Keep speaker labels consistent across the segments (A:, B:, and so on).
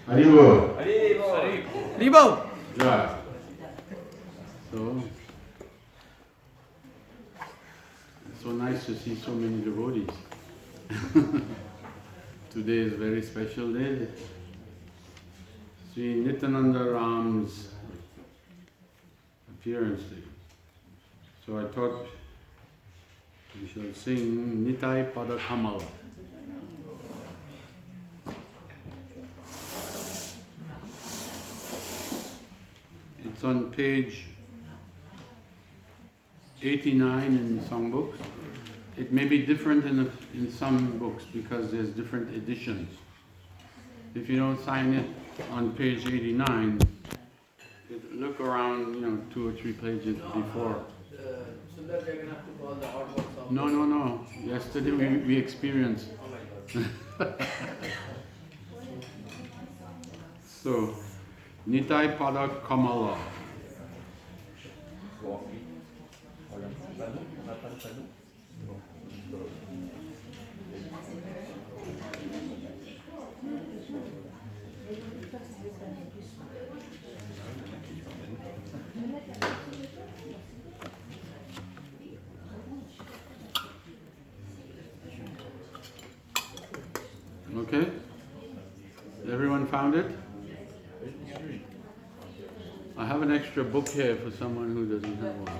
A: Haribo.
B: Haribo.
A: Yeah. So, it's so nice to see so many devotees. Today is a very special day. Sri Nityananda Ram's appearance day. So I thought we should sing Nitai Pada Kamala. It's on page 89 in the songbooks. It may be different in some books because there's different editions. If you don't find it on page 89, look around, 2 or 3 pages before. No. Yesterday we experienced. So, Nitai Pada Kamala. Okay? Everyone found it? I have an extra book here for someone who doesn't have one.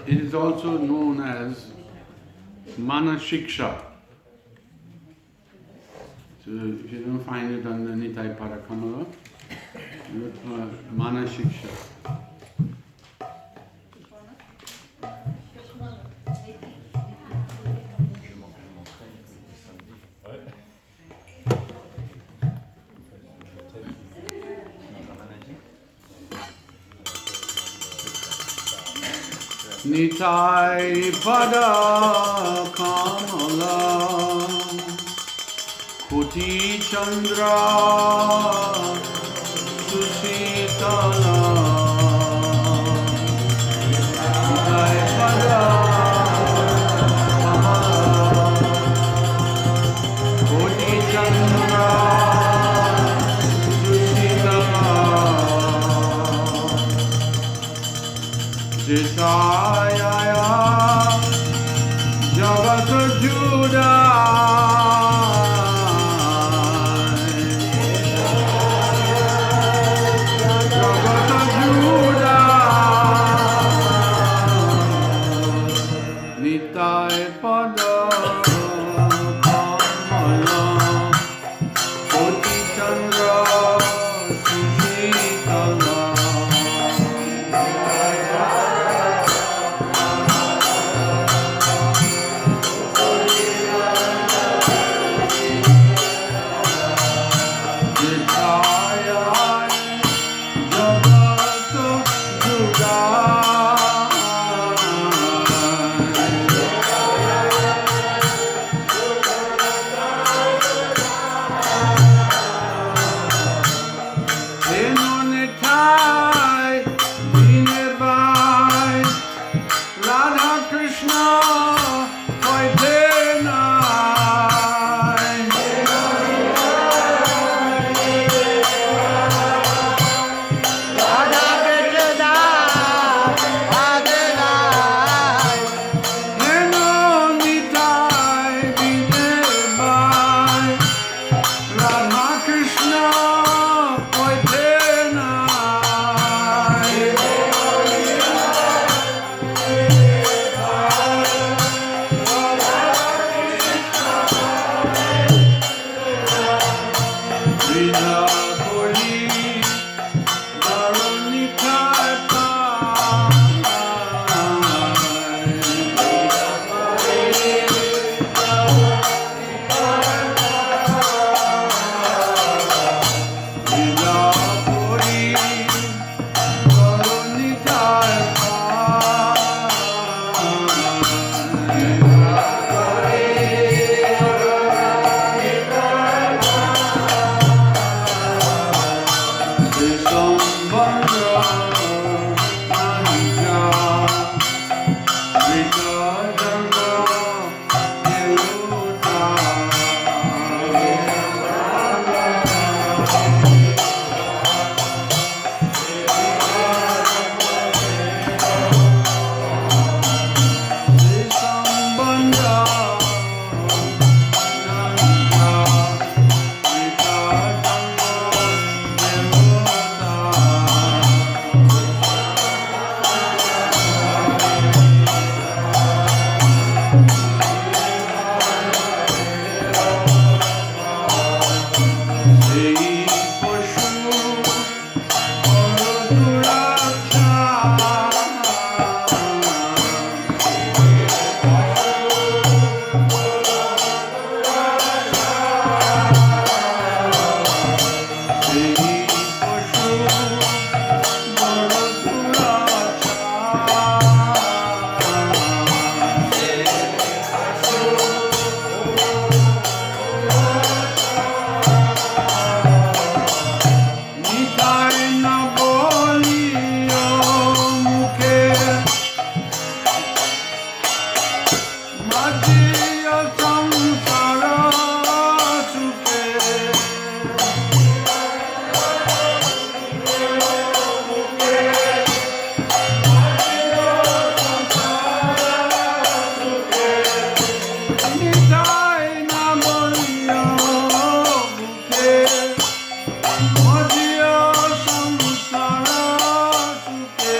A: It is also known as Manashiksha. So if you don't find it on the Nitai Parakamala, look for Manashiksha. Nitai Pada Kamala Kuti Chandra Susitala Nitai Pada Kamala Kuti Chandra Susitala Jitaya Jagat Judah Nitai Pada Kamala Koti Chandra Sushitala Madhya samsara sukhe. Nitai namoriya mukhe. Madhya samsara sukhe.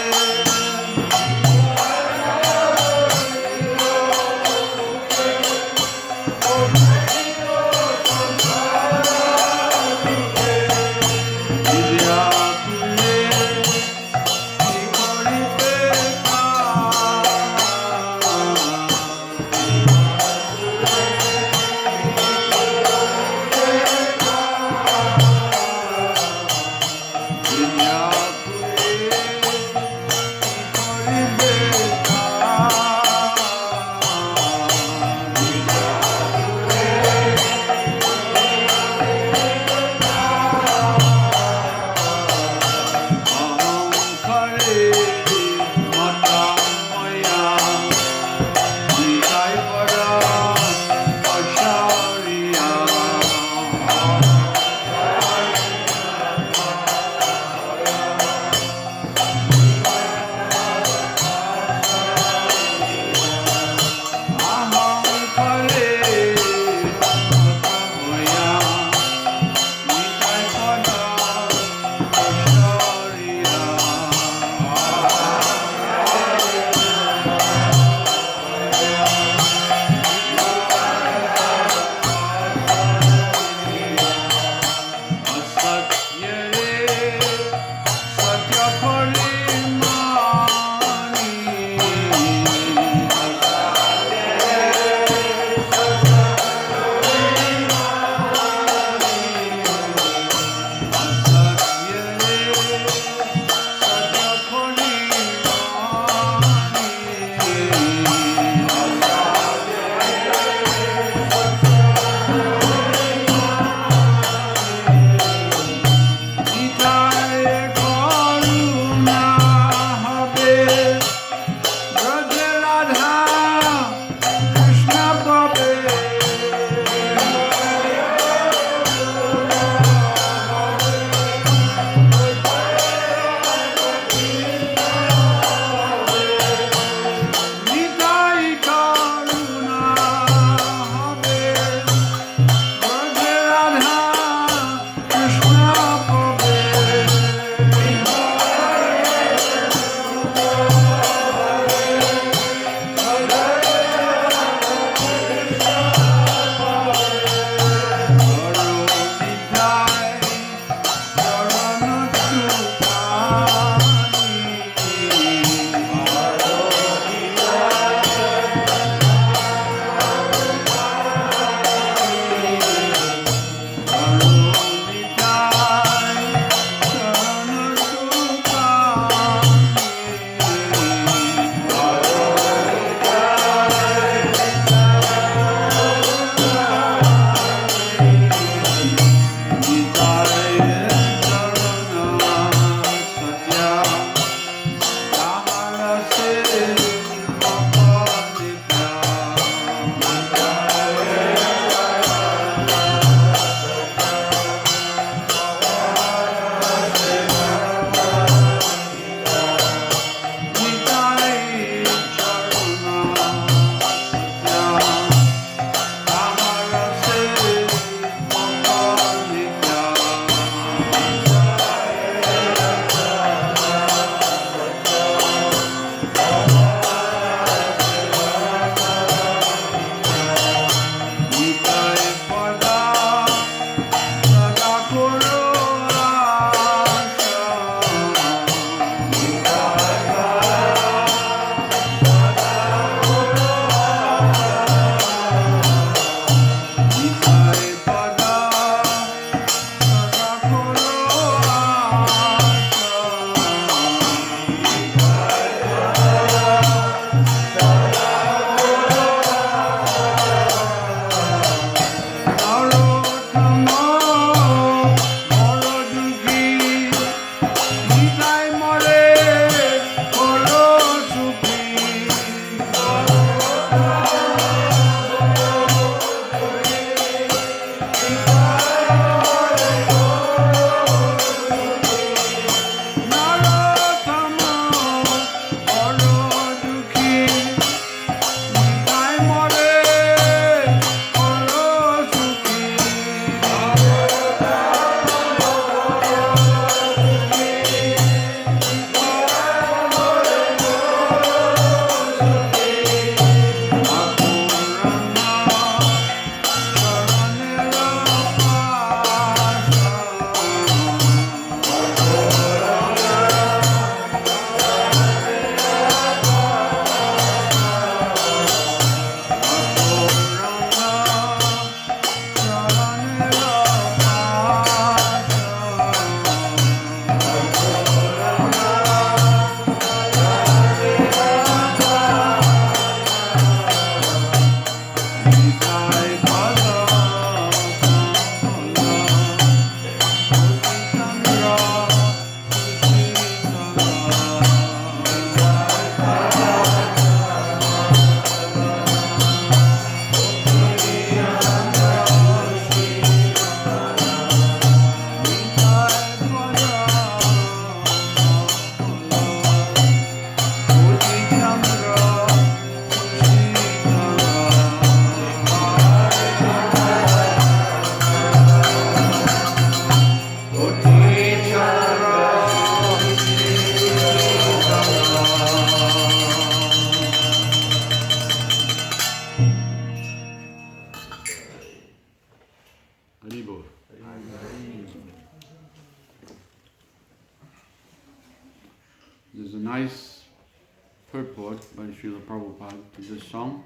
A: purport by Srila Prabhupada to this song.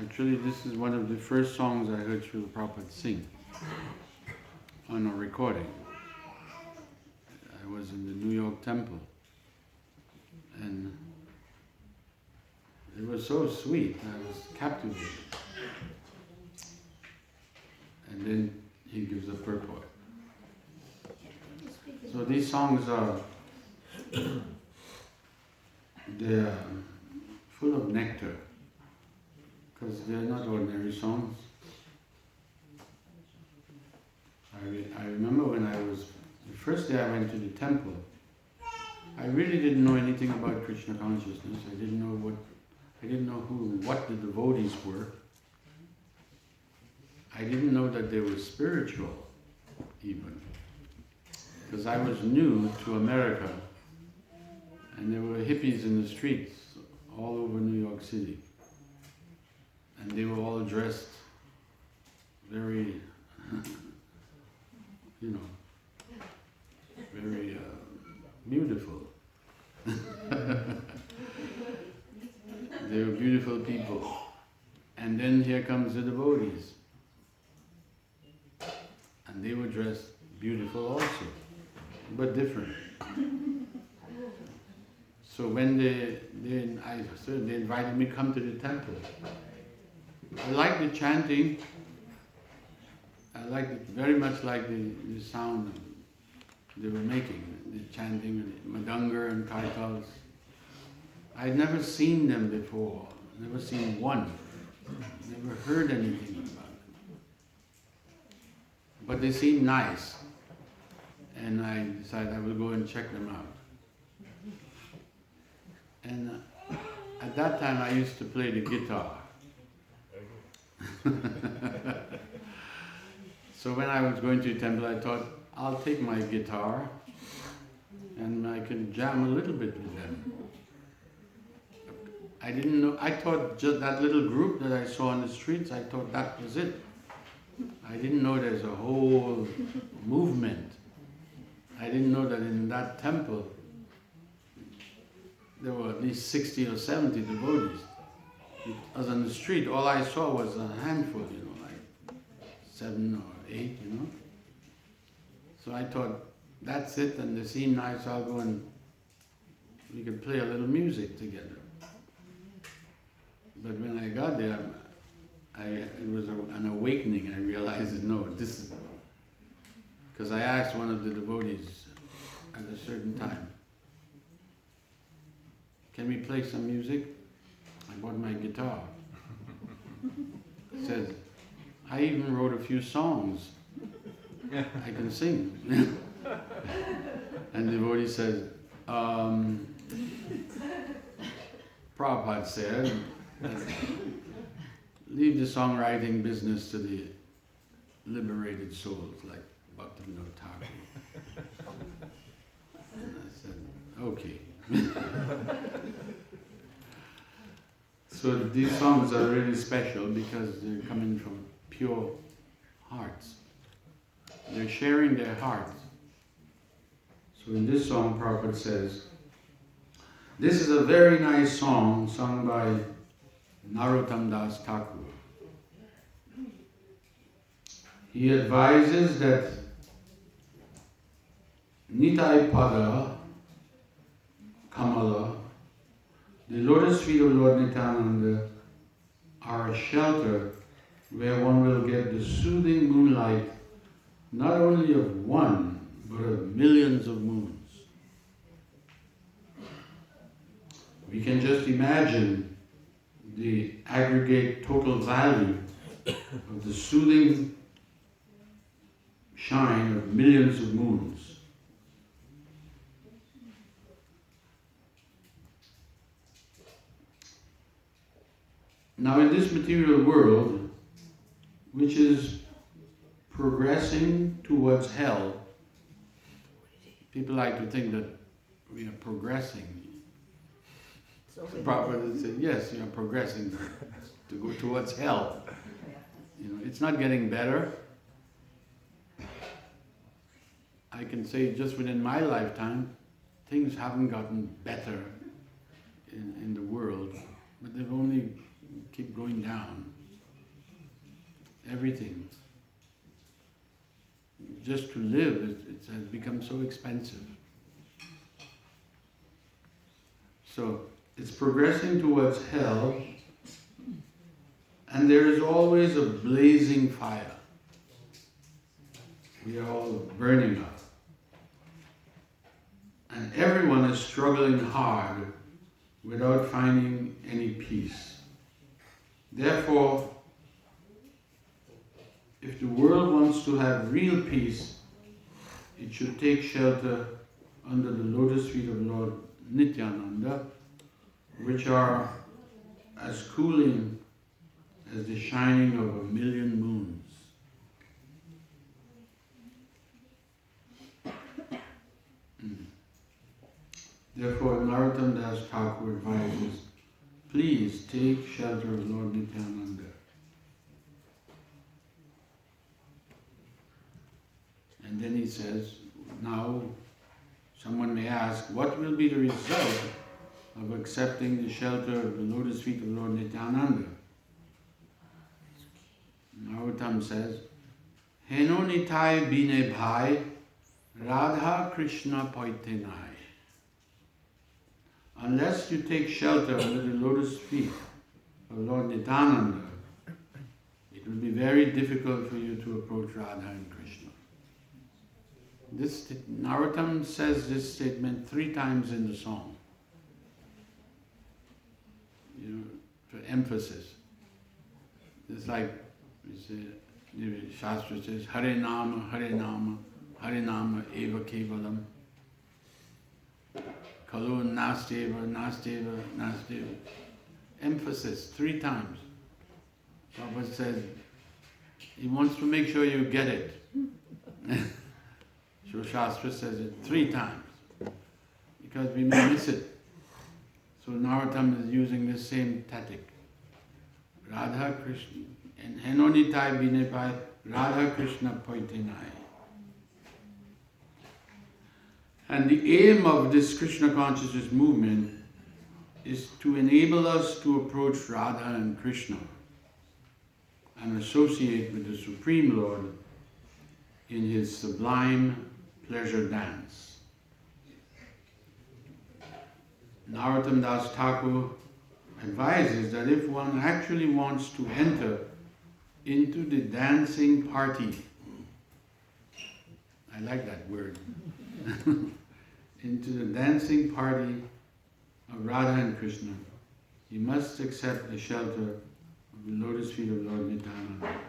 A: Actually, this is one of the first songs I heard Srila Prabhupada sing on a recording. I was in the New York temple, and it was so sweet, I was captivated. And then he gives a purport. So these songs are, they're full of nectar, because they're not ordinary songs. I remember when the first day I went to the temple, I really didn't know anything about Krishna consciousness. I didn't know what the devotees were. I didn't know that they were spiritual, even. Because I was new to America, and there were hippies in the streets all over New York City. And they were all dressed very, very beautiful. They were beautiful people. And then here comes the devotees. And they were dressed beautiful also, but different. So when they invited me to come to the temple, I liked the chanting. I liked it very much, like the sound they were making, the chanting, Madanga and Kaitals. I'd never seen them before, never seen one, never heard anything about them. But they seemed nice, and I decided I will go and check them out. And at that time I used to play the guitar. So when I was going to the temple, I thought, I'll take my guitar and I can jam a little bit with them. I didn't know, I thought just that little group that I saw on the streets, I thought that was it. I didn't know there's a whole movement. I didn't know that in that temple there were at least 60 or 70 devotees. Because on the street, all I saw was a handful, like 7 or 8, So I thought, that's it, and they seem nice, I'll go and we could play a little music together. But when I got there, it was an awakening. I realized, no, this is... Because I asked one of the devotees at a certain time, can we play some music? I bought my guitar. He says, I even wrote a few songs. I can sing. And the devotee says, Prabhupada said, leave the songwriting business to the liberated souls, like Bhaktivinoda Thakur. And I said, okay. So these songs are really special because they're coming from pure hearts. They're sharing their hearts. So in this song, Prabhupada says, this is a very nice song sung by Narottam Das Thakur. He advises that Nitai Pada Kamala, the lotus feet of Lord Nityananda, are a shelter where one will get the soothing moonlight not only of one, but of millions of moons. We can just imagine the aggregate total value of the soothing shine of millions of moons. Now in this material world, which is progressing towards hell, people like to think that we are progressing. So Prabhupada said, yes, you are progressing to go towards hell. It's not getting better. I can say just within my lifetime, things haven't gotten better in the world, but they've only keep going down. Everything. Just to live, it has become so expensive. So it's progressing towards hell, and there is always a blazing fire. We are all burning up. And everyone is struggling hard without finding any peace. Therefore, if the world wants to have real peace, it should take shelter under the lotus feet of Lord Nityananda, which are as cooling as the shining of 1,000,000 moons. Therefore, Narottam Das Thakur advises, please take shelter of Lord Nityananda. And then he says, now someone may ask, what will be the result of accepting the shelter of the lotus feet of Lord Nityananda? Narottam says, Heno nitai bine bhai, Radha Krishna poitenai. Unless you take shelter under the lotus feet of Lord Nityananda, it will be very difficult for you to approach Radha and Krishna. Narottam says this statement 3 times in the song, for emphasis. It's like the Shastra says, Hare Nama, Hare Nama, Hare Nama eva kevalam. Kalu nasteva, nasteva, nasteva. Emphasis 3 times. Prabhu says, he wants to make sure you get it. So Shastra says it 3 times, because we may miss it. So Narottam is using this same tactic. Radha Krishna, and Henonitai Binepai, Radha Krishna Poitenai. And the aim of this Krishna consciousness movement is to enable us to approach Radha and Krishna and associate with the Supreme Lord in his sublime pleasure dance. Narottam Das Thakur advises that if one actually wants to enter into the dancing party, I like that word, into the dancing party of Radha and Krishna, he must accept the shelter of the lotus feet of Lord Nityananda.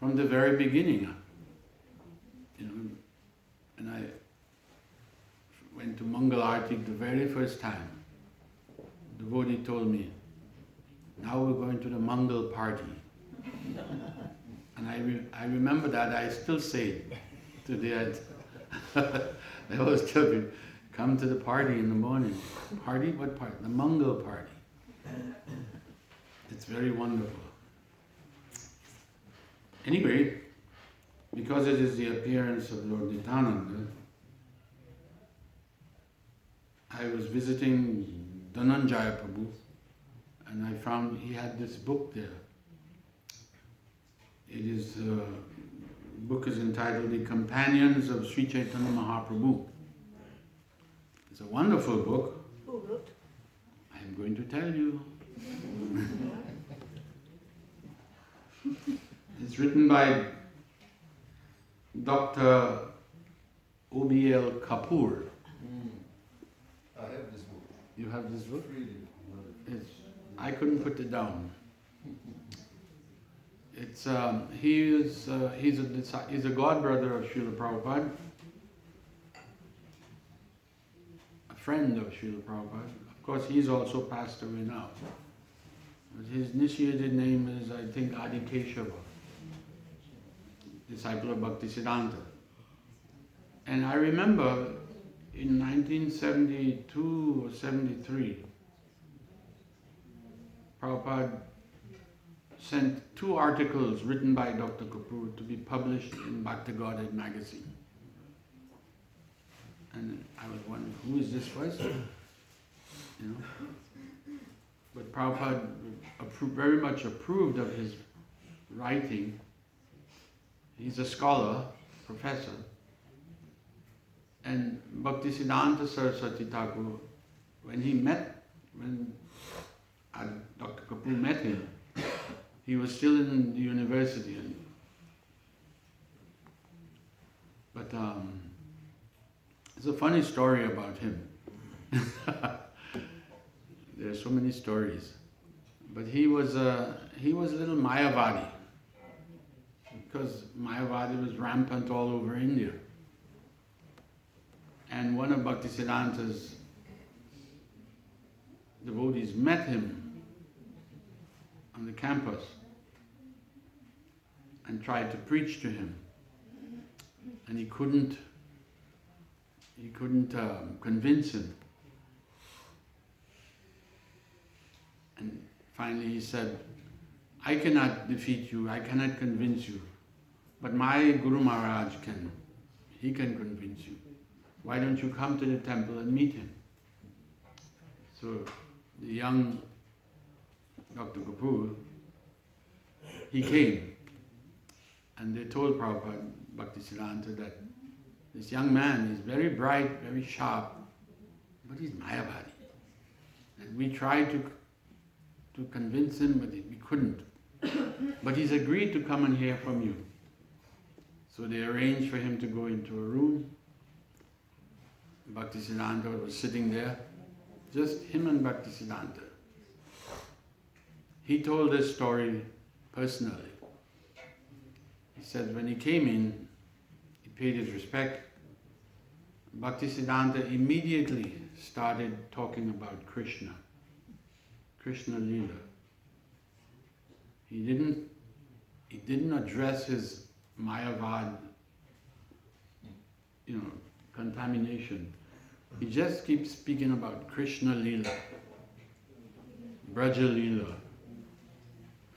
A: From the very beginning, and I went to Mangal Arati the very first time, the devotee told me, now we're going to the Mangal party. And I remember that, I still say it today. They always tell me, come to the party in the morning. Party? What party? The Mangal party. It's very wonderful. Anyway, because it is the appearance of Lord Nityananda, I was visiting Dhananjaya Prabhu, and I found he had this book there. The book is entitled The Companions of Sri Chaitanya Mahaprabhu. It's a wonderful book.
C: Who wrote?
A: I'm going to tell you. It's written by Dr. O.B.L. Kapoor.
D: I have this book.
A: You have this book?
D: Reading.
A: I couldn't put it down. It's he's a godbrother of Srila Prabhupada, a friend of Srila Prabhupada. Of course, he's also passed away now. But his initiated name is, I think, Adi Keshava, disciple of Bhaktisiddhanta. And I remember in 1972 or 73, Prabhupada sent 2 articles written by Dr. Kapoor to be published in Bhakti Godhead magazine. And I was wondering, who is this person? You know? But Prabhupada very much approved of his writing. He's a scholar, professor. And Bhaktisiddhanta Saraswati Thakur, when Dr. Kapoor met him, he was still in the university. But it's a funny story about him. There are so many stories. But he was a little Mayavadi, because Mayavadi was rampant all over India. And one of Bhaktisiddhanta's devotees met him on the campus and tried to preach to him. And he couldn't convince him. And finally he said, I cannot defeat you, I cannot convince you, but my Guru Maharaj can. He can convince you. Why don't you come to the temple and meet him? So the young Dr. Kapoor, he came, and they told Prabhupada, Bhaktisiddhanta, that this young man is very bright, very sharp, but he's Mayavadi. And we tried to convince him, but we couldn't. But he's agreed to come and hear from you. So they arranged for him to go into a room. Bhaktisiddhanta was sitting there, just him and Bhaktisiddhanta. He told this story personally. He said when he came in, he paid his respect. Bhaktisiddhanta immediately started talking about Krishna Leela. He didn't address his Mayavad, contamination. He just keeps speaking about Krishna Leela, Braja Leela.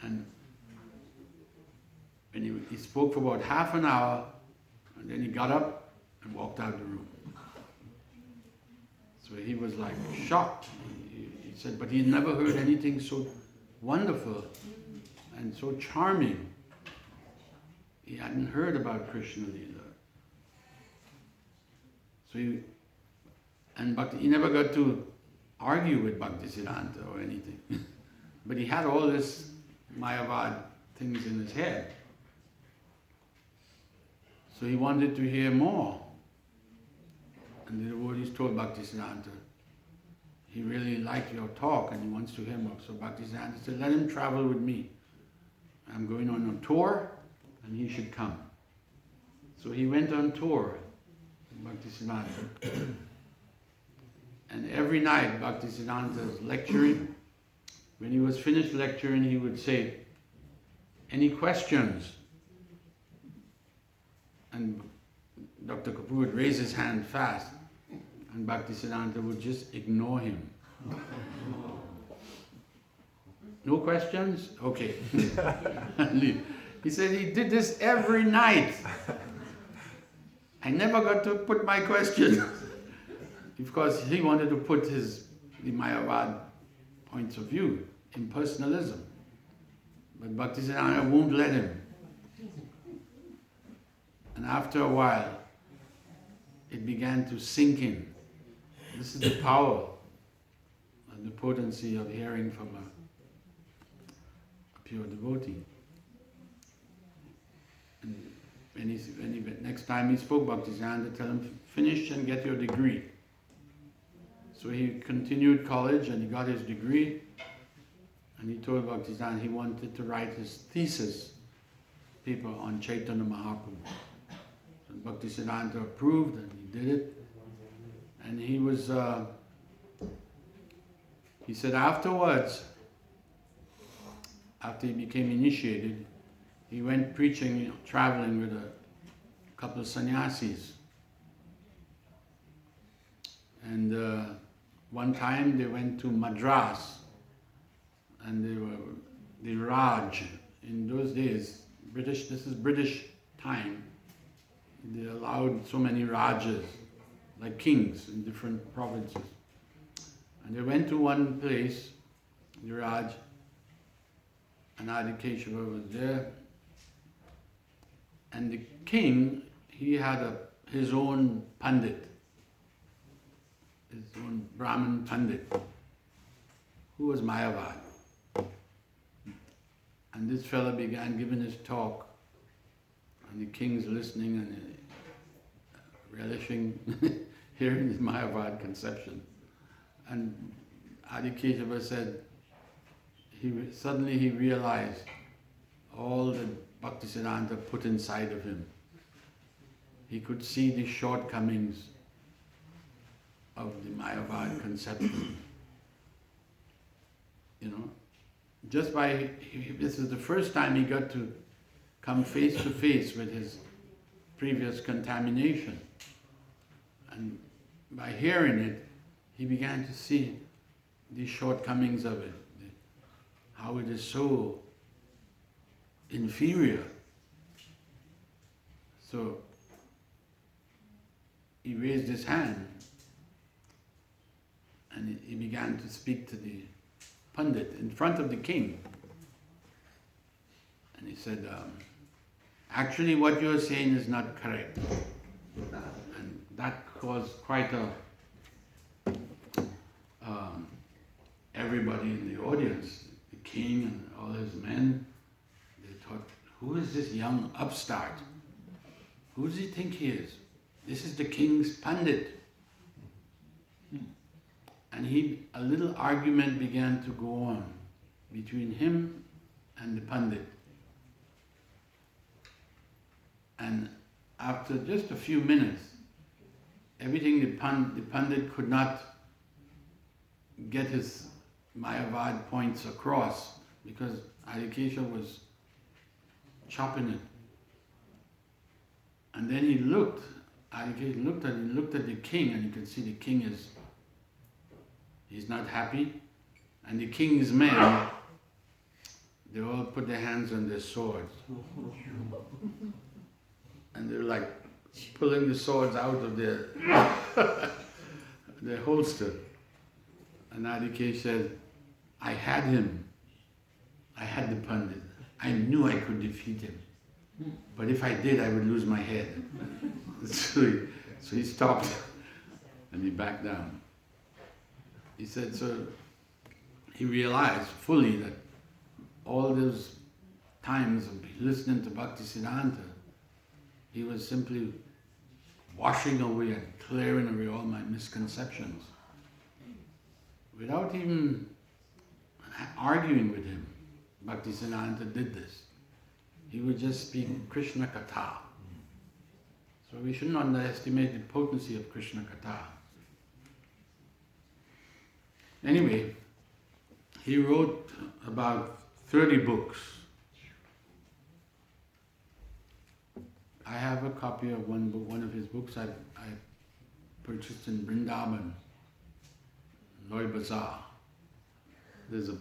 A: And when he spoke for about half an hour, and then he got up and walked out of the room. So he was like shocked. He said, but he never heard anything so wonderful and so charming. He hadn't heard about Krishna Leela. So he never got to argue with Bhaktisiddhanta or anything. But he had all this Mayavad things in his head. So he wanted to hear more. And the devotees told Bhaktisiddhanta, he really liked your talk and he wants to hear more. So Bhaktisiddhanta said, let him travel with me. I'm going on a tour and he should come. So he went on tour with Bhaktisiddhanta. And every night Bhaktisiddhanta was lecturing. When he was finished lecturing, he would say, any questions? And Dr. Kapoor would raise his hand fast, and Bhaktisiddhanta would just ignore him. No questions? Okay. He said he did this every night. I never got to put my question. Because he wanted to put the Mayavad points of view, impersonalism. But Bhaktisiddhanta won't let him. And after a while, it began to sink in. This is the power and the potency of hearing from a pure devotee. And next time he spoke, Bhaktisiddhanta tell him, finish and get your degree. So he continued college and he got his degree. And he told Bhaktisiddhanta he wanted to write his thesis paper on Chaitanya Mahaprabhu. So Bhaktisiddhanta approved and he did it. And he said afterwards, after he became initiated, he went preaching, traveling with a couple of sannyasis. And one time they went to Madras, and the Raj, in those days, this is British time, they allowed so many Rajas, like kings in different provinces. And they went to one place, the Raj, and Adikeshava was there. And the king, he had his own Pandit, his own Brahmin Pandit, who was Mayavad. And this fellow began giving his talk, and the king's listening and relishing, hearing his Mayavad conception. And Adikeshava said, suddenly he realized all that Bhaktisiddhanta put inside of him. He could see the shortcomings of the Mayavad conception. You know, just by, this is the first time he got to come face to face with his previous contamination. And by hearing it, he began to see the shortcomings of it, how it is so inferior. So he raised his hand and he began to speak to the Pandit in front of the king. And he said, actually what you're saying is not correct. And that caused quite everybody in the audience, the king and all his men, they thought, who is this young upstart? Who does he think he is? This is the king's Pandit. And a little argument began to go on between him and the Pandit. And after just a few minutes, everything the Pandit could not get his Mayavad points across because Adikesha was chopping it. And then he looked, Adikesha looked at the king, and you can see the king he's not happy. And the king's men, they all put their hands on their swords. And they're like pulling the swords out of their holster. And Adikesh said, I had him. I had the Pandit. I knew I could defeat him. But if I did, I would lose my head. So he stopped and he backed down. He said, so he realized fully that all those times of listening to Bhaktisiddhanta, he was simply washing away and clearing away all my misconceptions. Without even arguing with him, Bhaktisiddhanta did this. He would just speak Krishna Katha. So we shouldn't underestimate the potency of Krishna Katha. Anyway, he wrote about 30 books. I have a copy of one of his books I purchased in Vrindavan, Loy Bazaar. There's a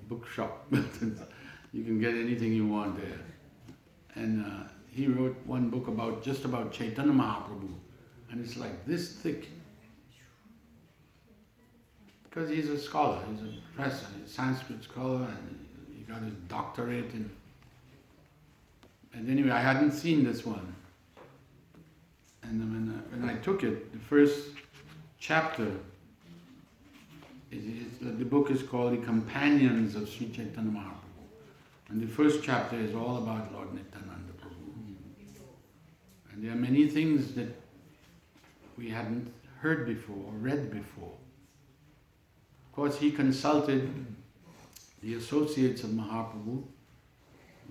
A: bookshop. You can get anything you want there. And he wrote one book just about Chaitanya Mahaprabhu, and it's like this thick. Because he's a scholar, he's a professor, he's a Sanskrit scholar, and he got his doctorate in. And anyway, I hadn't seen this one. And when I took it, the first chapter, the book is called The Companions of Sri Chaitanya Mahaprabhu. And the first chapter is all about Lord Nityananda Prabhu. And there are many things that we hadn't heard before or read before. Of course, he consulted the associates of Mahaprabhu.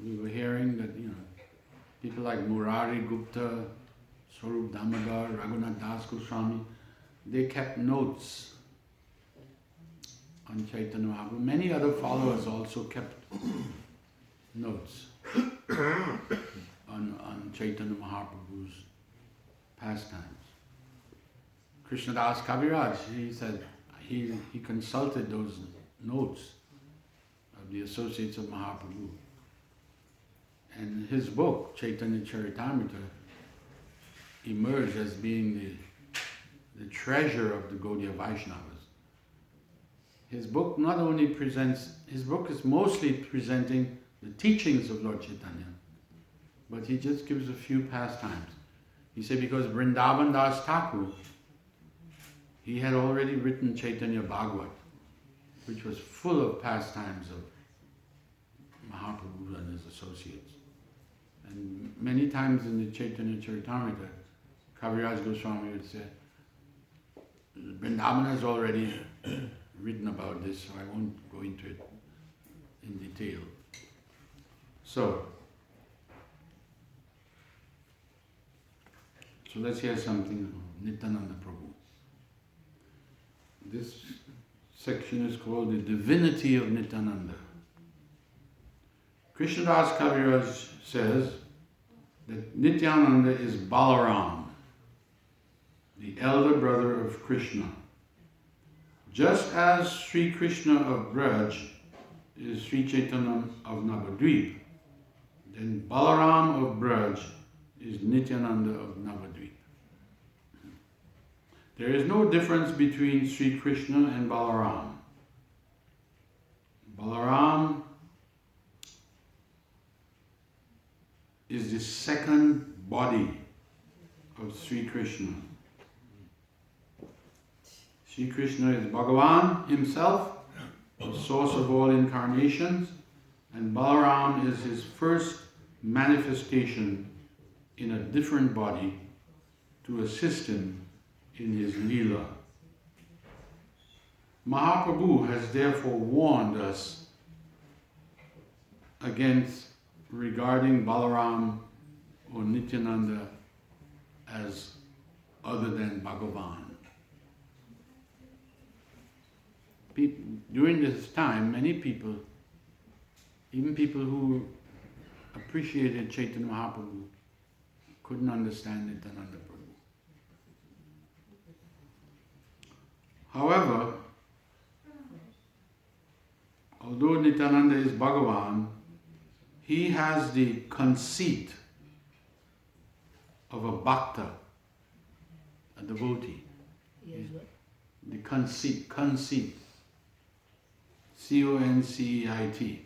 A: We were hearing that, people like Murari Gupta, Swarup Damodar, Raghunath Das Goswami, they kept notes on Chaitanya Mahaprabhu. Many other followers also kept notes on Chaitanya Mahaprabhu's pastimes. Krishnadas Kaviraj, he said, he consulted those notes of the associates of Mahaprabhu. And his book, Chaitanya Charitamrita, emerged as being the treasure of the Gaudiya Vaishnavas. His book not only presents, his book is mostly presenting the teachings of Lord Chaitanya, but he just gives a few pastimes. He said because Vrindavan Das Thakur, he had already written Chaitanya Bhagavat, which was full of pastimes of Mahaprabhu and his associates. And many times in the Chaitanya Charitamrita, Kaviraj Goswami would say, Vrindavan has already written about this, so I won't go into it in detail. So let's hear something of Nityananda Prabhu. This section is called the Divinity of Nitananda. Krishnadas Kaviraj says that Nityananda is Balaram, the elder brother of Krishna. Just as Sri Krishna of Braj is Sri Chaitanya of Navadvip, then Balaram of Braj is Nityananda of Navadvip. There is no difference between Sri Krishna and Balaram. Balaram is the second body of Sri Krishna. Sri Krishna is Bhagavan himself, the source of all incarnations, and Balaram is his first manifestation in a different body to assist him in his Leela. Mahaprabhu has therefore warned us against regarding Balaram or Nityananda as other than Bhagavan. During this time, many people, even people who appreciated Chaitanya Mahaprabhu, couldn't understand Nityananda Prabhu. However, although Nityananda is Bhagavan, he has the conceit of a bhakta, a devotee.
B: Yes, what?
A: The conceit. C-O-N-C-E-I-T.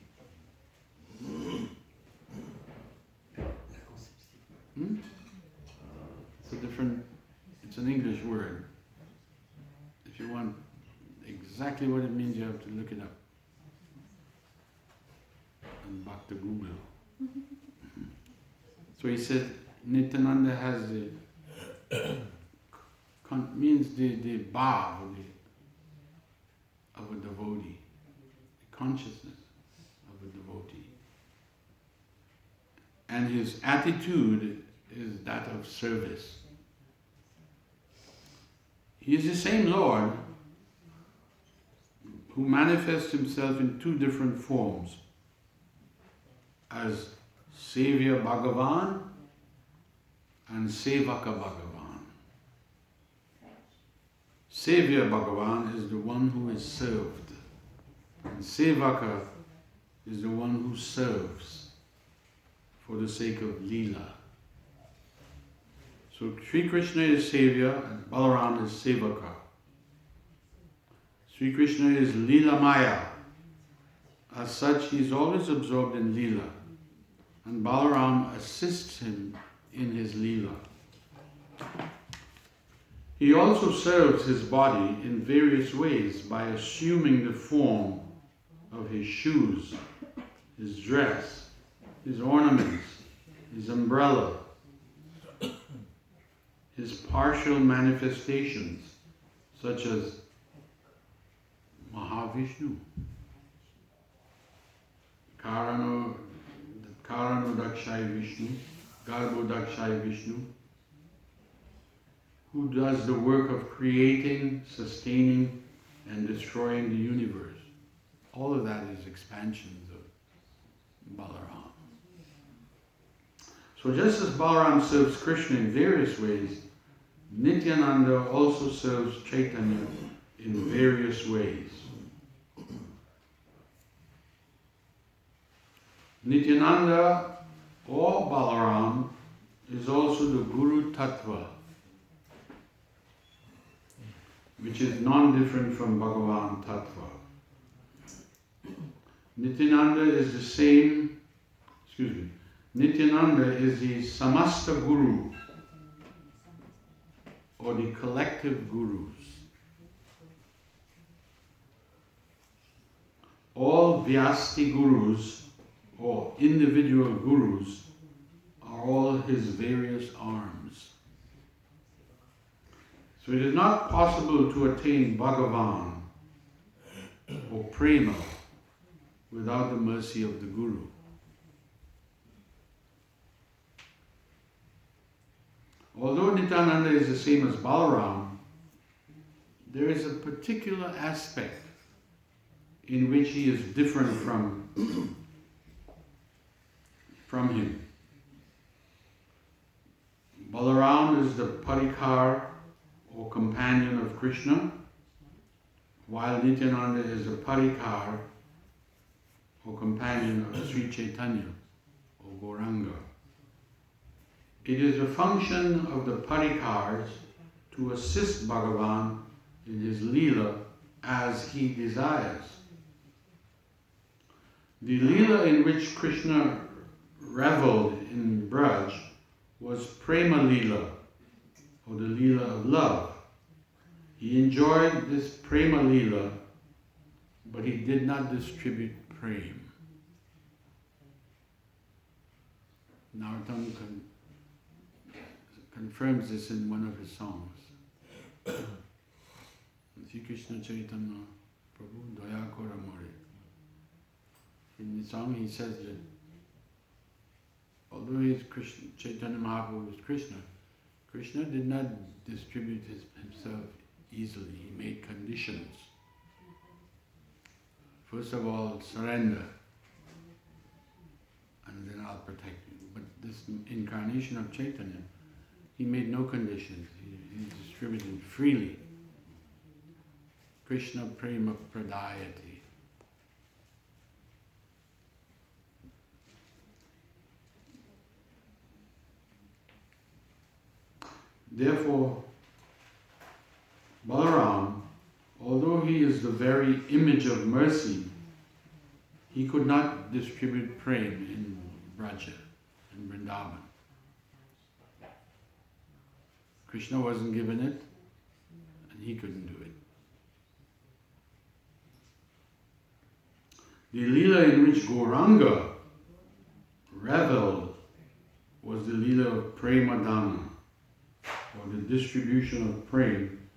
A: It's an English word. If you want exactly what it means, you have to look it up. And back to Google. So he said, Nityananda has means the bhav of a devotee, the consciousness of a devotee. And his attitude is that of service. He is the same Lord who manifests himself in two different forms, as Savior Bhagavan and Sevaka Bhagavan. Savior Bhagavan is the one who is served, and Sevaka is the one who serves for the sake of Leela. So Sri Krishna is Savior and Balaram is Sevaka. Sri Krishna is Leela Maya. As such, he is always absorbed in Leela, and Balaram assists him in his Leela. He also serves his body in various ways by assuming the form of his shoes, his dress, his ornaments, his umbrella, his partial manifestations, such as Mahavishnu, Karano Dakshay Vishnu, Garbho Dakshay Vishnu, who does the work of creating, sustaining, and destroying the universe. All of that is expansions of Balaram. So just as Balaram serves Krishna in various ways, Nityananda also serves Chaitanya in various ways. Nityananda or Balaram is also the Guru Tattva. which is non-different from Bhagavan Tattva. Nityananda is the same, Nityananda is the Samasta Guru, or the collective gurus. All Vyasti gurus, or individual gurus, are all his various arms. So it is not possible to attain Bhagavan or Prema without the mercy of the Guru. Although Nityananda is the same as Balaram, there is a particular aspect in which he is different from him. Balaram is the parikar or companion of Krishna, while Nityananda is a parikar or companion of Sri Caitanya or Gauranga. It is a function of the parikars to assist Bhagavan in his Leela as he desires. The Leela in which Krishna revelled in Braj was Prema Leela, or the Leela of love. He enjoyed this Prema Leela, but he did not distribute Prem. Narottam confirms this in one of his songs. Sri Krishna Chaitanya Prabhu Daya Kora More. In the song he says that although he is Krishna, Chaitanya Mahaprabhu is Krishna, Krishna did not distribute himself easily. He made conditions. First of all, surrender, and then I'll protect you. But this incarnation of Chaitanya, he made no conditions. He distributed freely. Krishna Prema Pradayati. Therefore, Balaram, although he is the very image of mercy, he could not distribute prem in Braja, in Vrindavan. Krishna wasn't given it, and he couldn't do it. The Leela in which Gauranga revelled was the Leela of Premadana, or the distribution of prem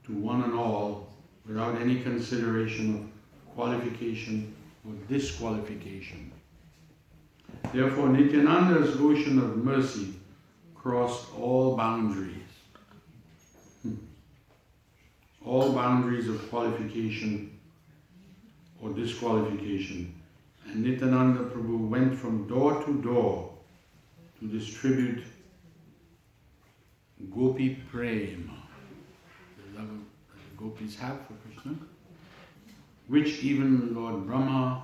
A: to one and all without any consideration of qualification or disqualification. Therefore, Nityananda's ocean of mercy crossed all boundaries. All boundaries of qualification or disqualification. And Nityananda Prabhu went from door to door to distribute Gopi Prema, the love that the gopis have for Krishna, which even Lord Brahma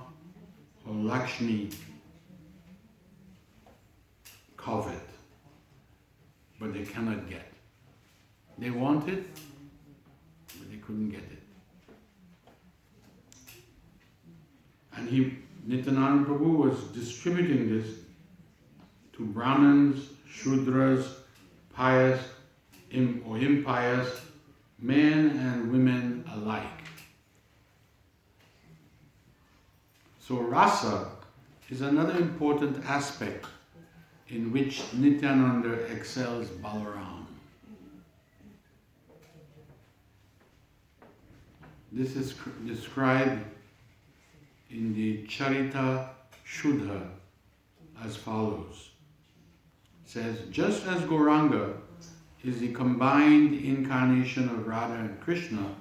A: or Lakshmi covet, but they cannot get. They want it, but they couldn't get it. And Nityananda Prabhu was distributing this to Brahmins, Shudras, pious or impious, men and women alike. So rasa is another important aspect in which Nityananda excels Balaram. This is described in the Charita Shuddha as follows. It says, just as Gauranga is the combined incarnation of Radha and Krishna,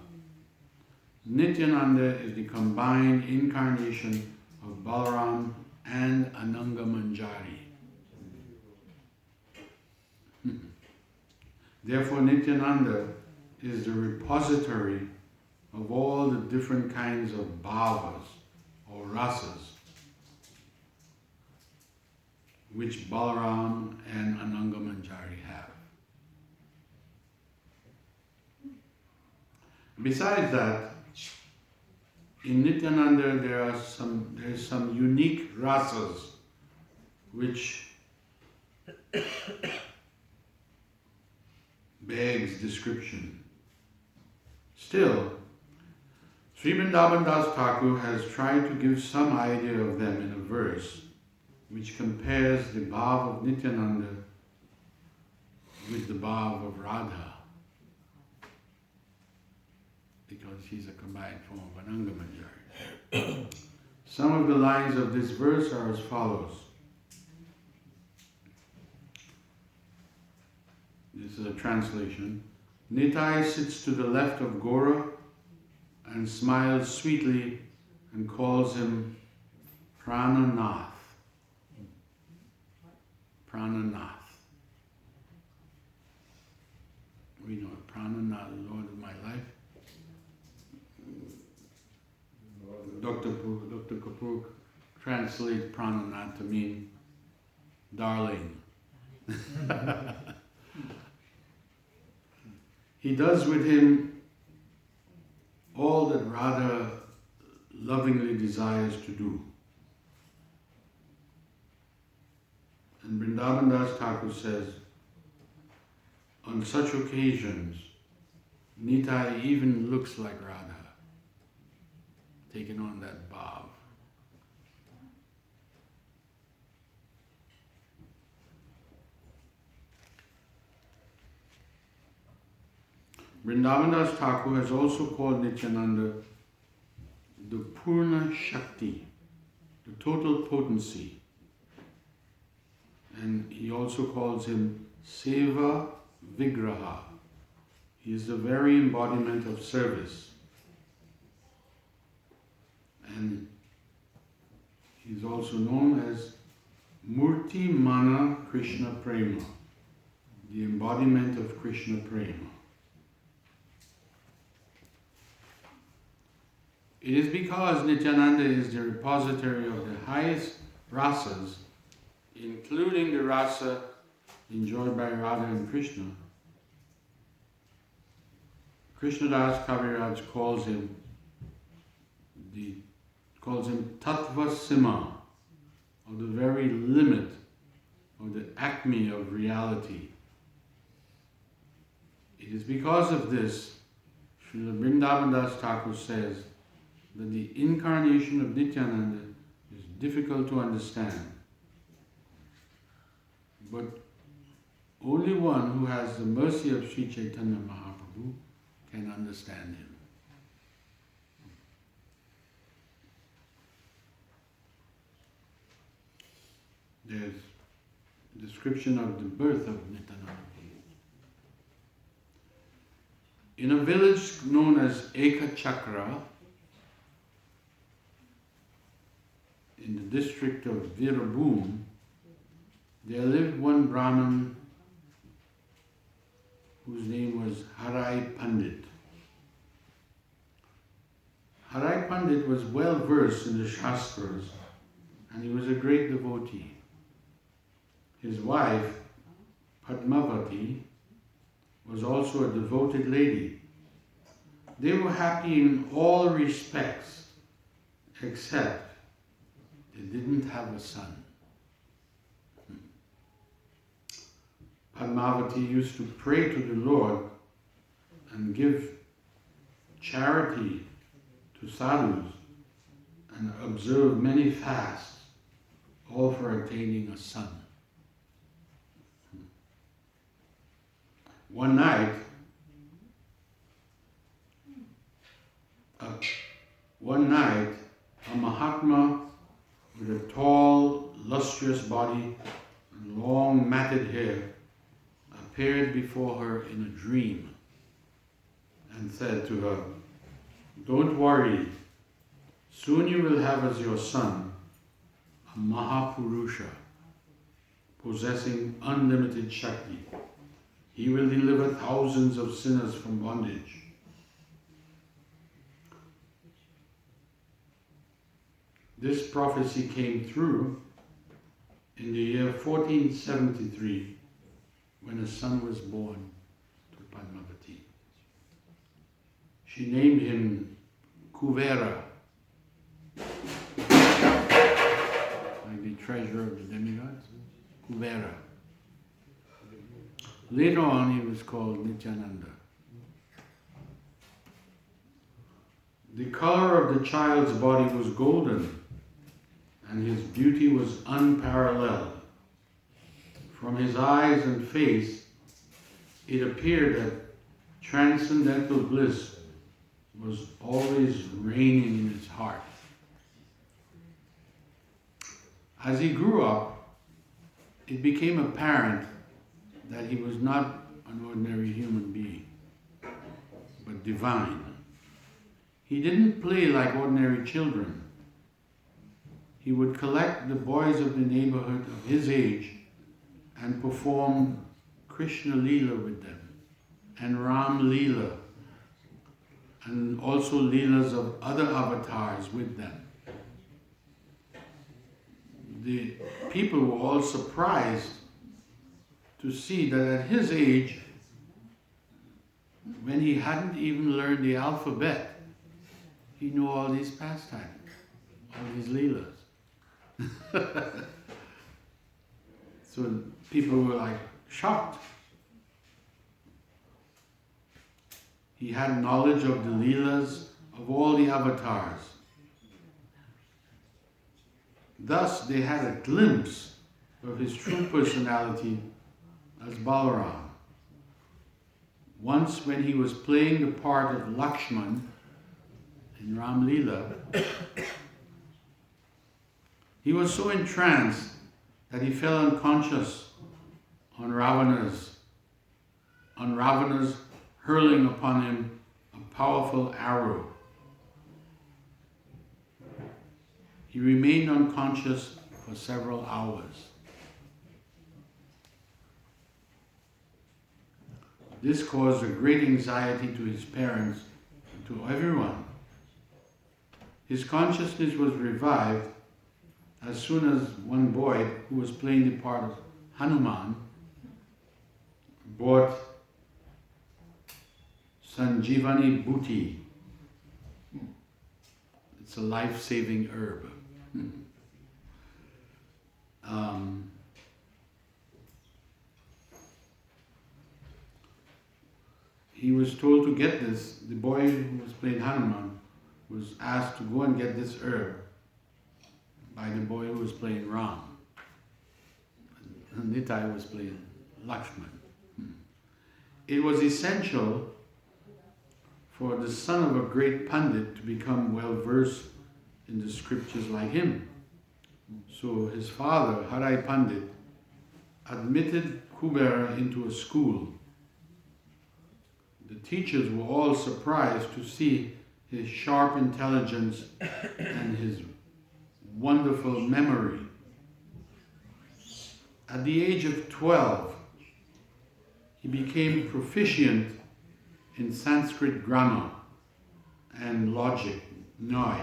A: Nityananda is the combined incarnation of Balaram and Ananga Manjari. Therefore, Nityananda is the repository of all the different kinds of bhavas or rasas which Balaram and Ananga Manjari have. Besides that, in Nityananda there is some unique rasas which begs description. Still, Sri Vrindavan Das Thakur has tried to give some idea of them in a verse which compares the bhav of Nityananda with the bhav of Radha, because he's a combined form of an Angamanjari. Some of the lines of this verse are as follows. This is a translation. Nitai sits to the left of Gora and smiles sweetly and calls him Prananath. Prananath. We know it. Prananath, the Lord of my life. Dr. Kapoor translates Prananath to mean darling. He does with him all that Radha lovingly desires to do. And Vrindavan Das Thakur says, on such occasions, Nitai even looks like Radha, taking on that bhav. Vrindavan Das Thakur has also called Nityananda the Purna Shakti, the total potency. And he also calls him Seva Vigraha. He is the very embodiment of service. And he is also known as Murti Mana Krishna Prema, the embodiment of Krishna Prema. It is because Nityananda is the repository of the highest rasas, including the rasa enjoyed by Radha and Krishna. Krishnadas Kaviraj calls him Tattva Sima, or the very limit, or the acme of reality. It is because of this, Srila Vrindavan Das Thakur says that the incarnation of Nityananda is difficult to understand. But only one who has the mercy of Sri Caitanya Mahaprabhu can understand him. There's a description of the birth of Nityananda. In a village known as Eka Chakra, in the district of Virabhum, there lived one Brahmin whose name was Harai Pandit. Harai Pandit was well versed in the Shastras and he was a great devotee. His wife, Padmavati, was also a devoted lady. They were happy in all respects except they didn't have a son. Padmavati used to pray to the Lord and give charity to sadhus and observe many fasts, all for attaining a son. One night, a Mahatma with a tall, lustrous body and long matted hair appeared before her in a dream and said to her, "Don't worry, soon you will have as your son a Mahapurusha possessing unlimited Shakti. He will deliver thousands of sinners from bondage." This prophecy came true in the year 1473 when a son was born to Padmavati. she named him Kuvera, like the treasurer of the demigods, Kuvera. Later on he was called Nityananda. The color of the child's body was golden, and his beauty was unparalleled. From his eyes and face, it appeared that transcendental bliss was always reigning in his heart. As he grew up, it became apparent that he was not an ordinary human being, but divine. He didn't play like ordinary children. He would collect the boys of the neighborhood of his age and perform Krishna Leela with them, and Ram Leela, and also Leelas of other avatars with them. The people were all surprised to see that at his age, when he hadn't even learned the alphabet, he knew all these pastimes, all these Leelas. So people were like shocked. He had knowledge of the Leelas of all the avatars. Thus they had a glimpse of his true personality as Balaram. Once when he was playing the part of Lakshman in Ram Leela, he was so entranced that he fell unconscious on Ravana's hurling upon him a powerful arrow. He remained unconscious for several hours. This caused a great anxiety to his parents and to everyone. His consciousness was revived as soon as one boy who was playing the part of Hanuman brought Sanjivani Bhuti. It's a life-saving herb. He was told to get this. The boy who was playing Hanuman was asked to go and get this herb by the boy who was playing Ram. And Nitai was playing Lakshman. It was essential for the son of a great Pandit to become well versed in the scriptures like him. So his father, Harai Pandit, admitted Kubera into a school. The teachers were all surprised to see his sharp intelligence and his wonderful memory. At the age of 12, he became proficient in Sanskrit grammar and logic, Noi.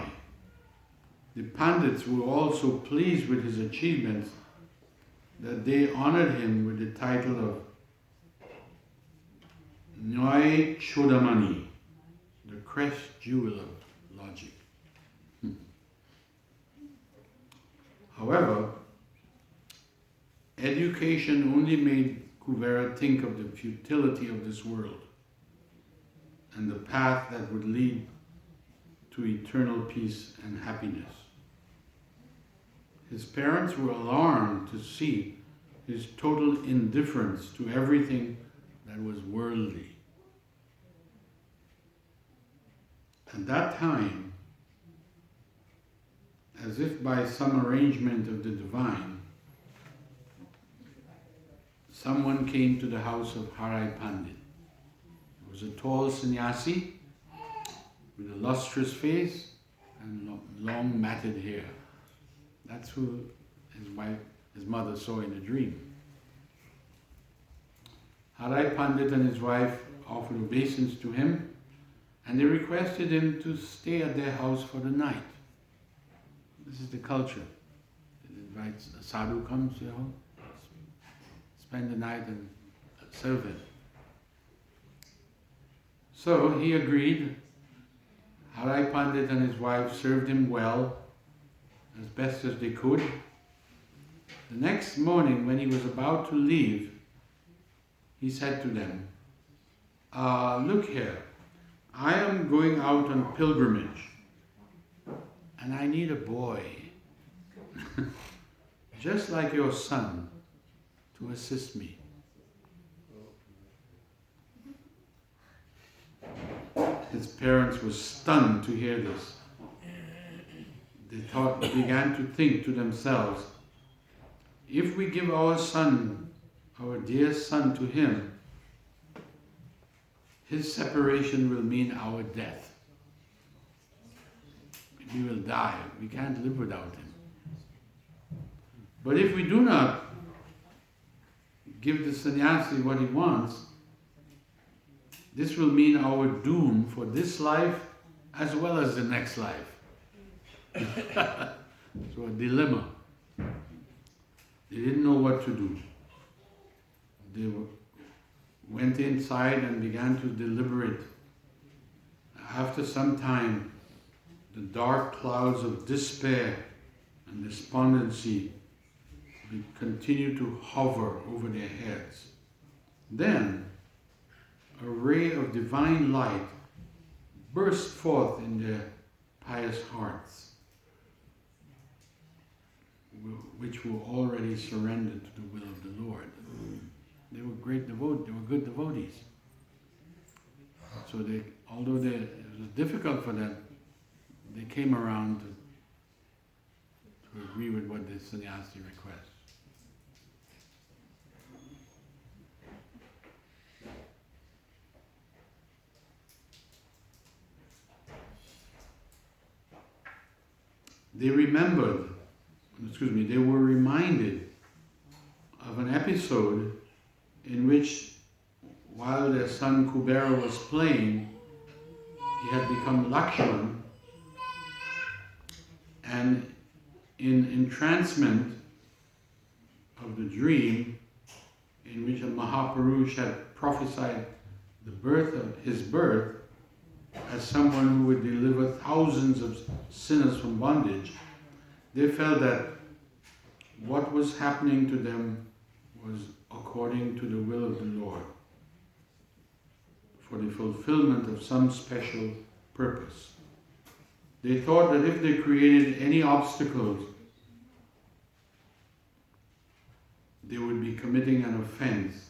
A: The Pandits were also pleased with his achievements that they honored him with the title of Noi Chodamani, the crest jewel of logic. However, education only made Kuvera think of the futility of this world and the path that would lead to eternal peace and happiness. His parents were alarmed to see his total indifference to everything that was worldly. At that time, as if by some arrangement of the divine, someone came to the house of Harai Pandit. It was a tall sannyasi with a lustrous face and long matted hair. That's who his mother saw in a dream. Harai Pandit and his wife offered obeisance to him, and they requested him to stay at their house for the night. This is the culture. It invites a sadhu comes to your home, spend the night and serve him. So he agreed, Harai Pandit and his wife served him well, as best as they could. The next morning, when he was about to leave, he said to them, look here, I am going out on pilgrimage, and I need a boy, just like your son, to assist me. His parents were stunned to hear this. They began to think to themselves, if we give our son, our dear son, to him, his separation will mean our death. We will die. We can't live without him. But if we do not give the sannyasi what he wants, this will mean our doom for this life as well as the next life. So a dilemma. They didn't know what to do. They went inside and began to deliberate. After some time, the dark clouds of despair and despondency continued to hover over their heads. Then, a ray of divine light burst forth in their pious hearts, which were already surrendered to the will of the Lord. They were great devotees. They were good devotees. So although it was difficult for them, they came around to agree with what the sannyasi requests. They were reminded of an episode in which, while their son Kubera was playing, he had become Lakshman, and in entrancement of the dream in which a Mahaprabhu had prophesied his birth as someone who would deliver thousands of sinners from bondage, they felt that what was happening to them was according to the will of the Lord, for the fulfillment of some special purpose. They thought that if they created any obstacles, they would be committing an offense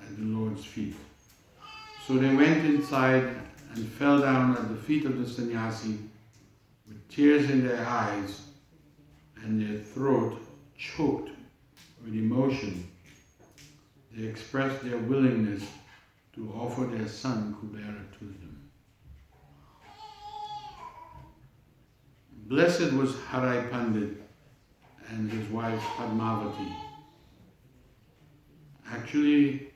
A: at the Lord's feet. So they went inside and fell down at the feet of the sannyasi with tears in their eyes and their throat choked with emotion. They expressed their willingness to offer their son Kubera to them. Blessed was Harai Pandit and his wife Padmavati. Actually,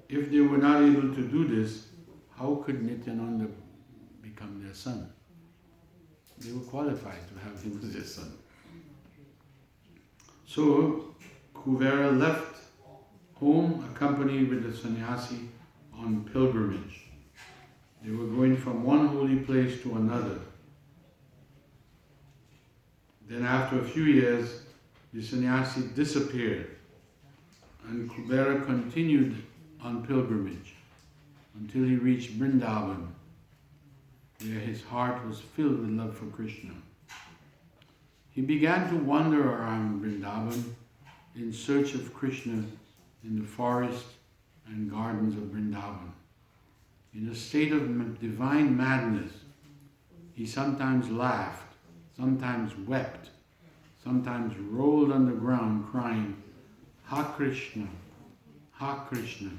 A: if they were not able to do this, how could Nityananda become their son? They were qualified to have him as their son. So, Kubera left home accompanied with the sannyasi on pilgrimage. They were going from one holy place to another. Then after a few years, the sannyasi disappeared, and Kubera continued on pilgrimage until he reached Vrindavan, where his heart was filled with love for Krishna. He began to wander around Vrindavan in search of Krishna in the forest and gardens of Vrindavan. In a state of divine madness, he sometimes laughed, sometimes wept, sometimes rolled on the ground crying, "Ha Krishna, Ha Krishna,"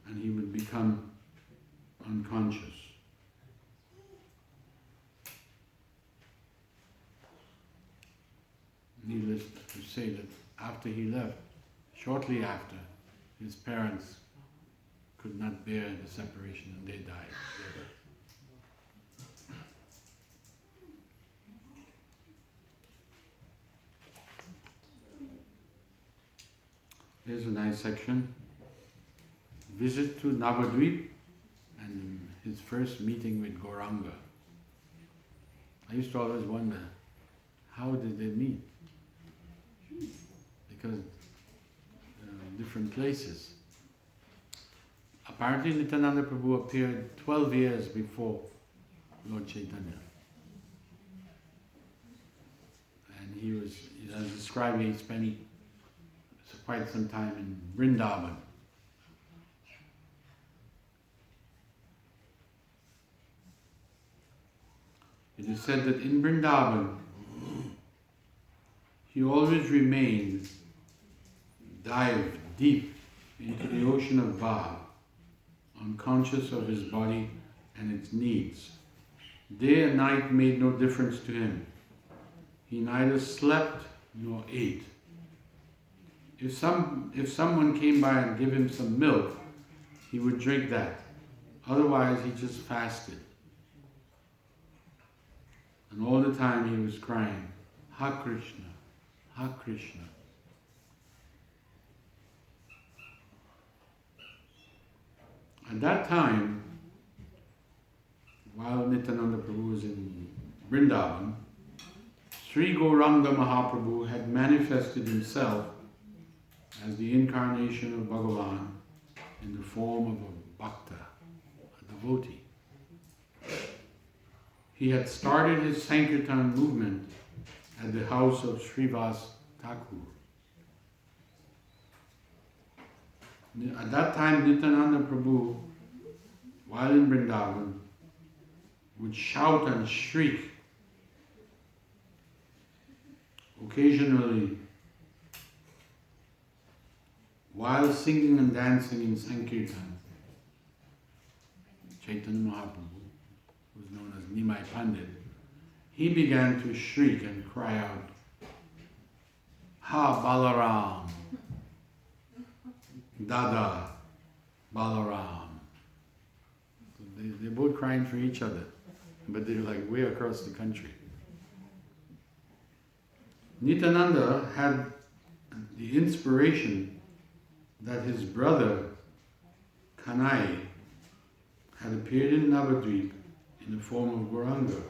A: and he would become unconscious. Needless to say that after he left, shortly after, his parents could not bear the separation and they died. Here's a nice section. Visit to Navadvip, and his his first meeting with Gauranga. I used to always wonder, how did they meet? Because different places. Apparently Nityananda Prabhu appeared 12 years before Lord Caitanya. And he was, as described, he spent quite some time in Vrindavan. It is said that in Vrindavan, he always remained dived deep into the ocean of Bhav, unconscious of his body and its needs. Day and night made no difference to him. He neither slept nor ate. If someone came by and gave him some milk, he would drink that. Otherwise, he just fasted. And all the time he was crying, Ha Krishna, Ha Krishna. At that time, while Nityananda Prabhu was in Vrindavan, Sri Gauranga Mahaprabhu had manifested himself as the incarnation of Bhagavan in the form of a bhakta, a devotee. He had started his Sankirtan movement at the house of Srivas Thakur. At that time, Nityananda Prabhu, while in Vrindavan, would shout and shriek, occasionally while singing and dancing in Sankirtan. Chaitanya Mahaprabhu, who was known as Nimai Pandit, he began to shriek and cry out, Ha Balaram, Dada Balaram. They're both crying for each other, but they're like way across the country. Nityananda had the inspiration that his brother Kanai had appeared in Navadvip in the form of Gauranga.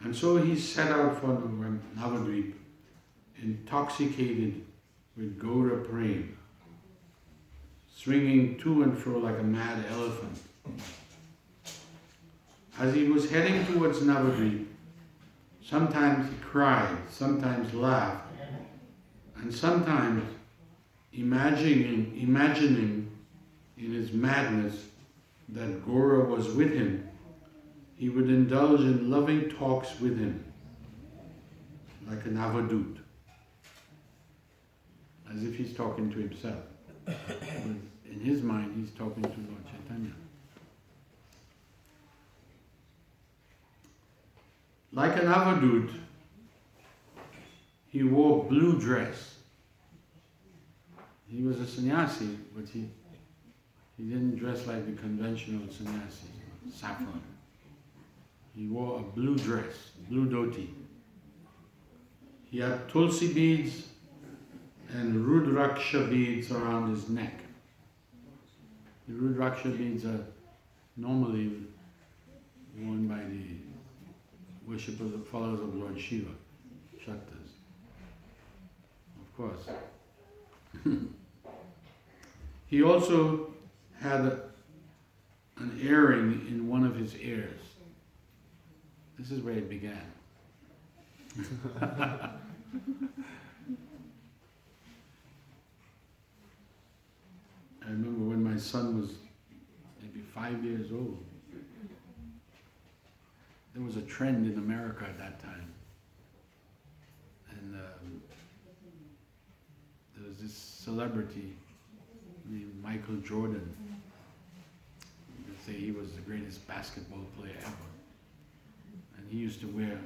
A: And so he set out for Navadvip, intoxicated with Gaura Prem, swinging to and fro like a mad elephant. As he was heading towards Navadvip, sometimes he cried, sometimes laughed, and sometimes imagining in his madness that Gaura was with him, he would indulge in loving talks with him, like an avadut, as if he's talking to himself. But in his mind, he's talking to Lord Caitanya. Like an avadut, he wore blue dress. He was a sannyasi, but he didn't dress like the conventional sannyasi, saffron. He wore a blue dress, blue dhoti. He had tulsi beads and rudraksha beads around his neck. The rudraksha beads are normally worn by the worshippers, the followers of Lord Shiva, Shaktas. Of course. He also had an earring in one of his ears. This is where it began. I remember when my son was maybe 5 years old, there was a trend in America at that time. And there was this celebrity named Michael Jordan. They say he was the greatest basketball player ever. And he used to wear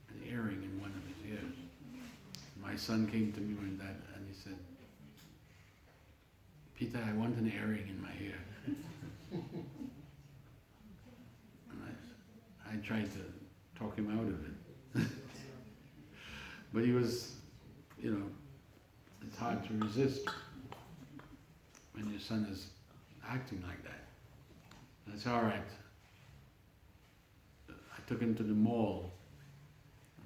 A: an earring in one of his ears. My son came to me with that and he said, Peter, I want an earring in my ear. And I tried to talk him out of it. But he was, it's hard to resist when your son is acting like that. That's all right. took him to the mall.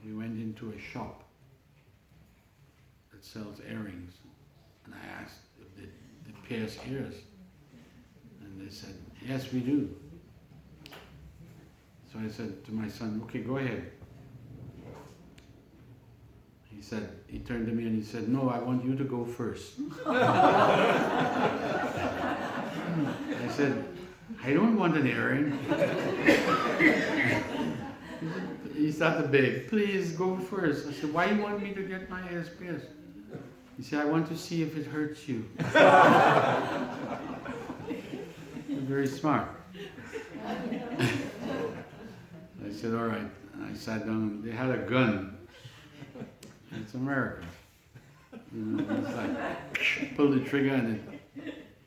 A: We went into a shop that sells earrings, and I asked if they pierce ears, and they said, yes, we do. So I said to my son, okay, go ahead. He turned to me and he said, no, I want you to go first. I said, I don't want an earring. He started to beg, please go first. I said, why do you want me to get my ears pierced? He said, I want to see if it hurts you. Very smart. I said, all right. And I sat down and they had a gun. It's America. It's like, pull the trigger and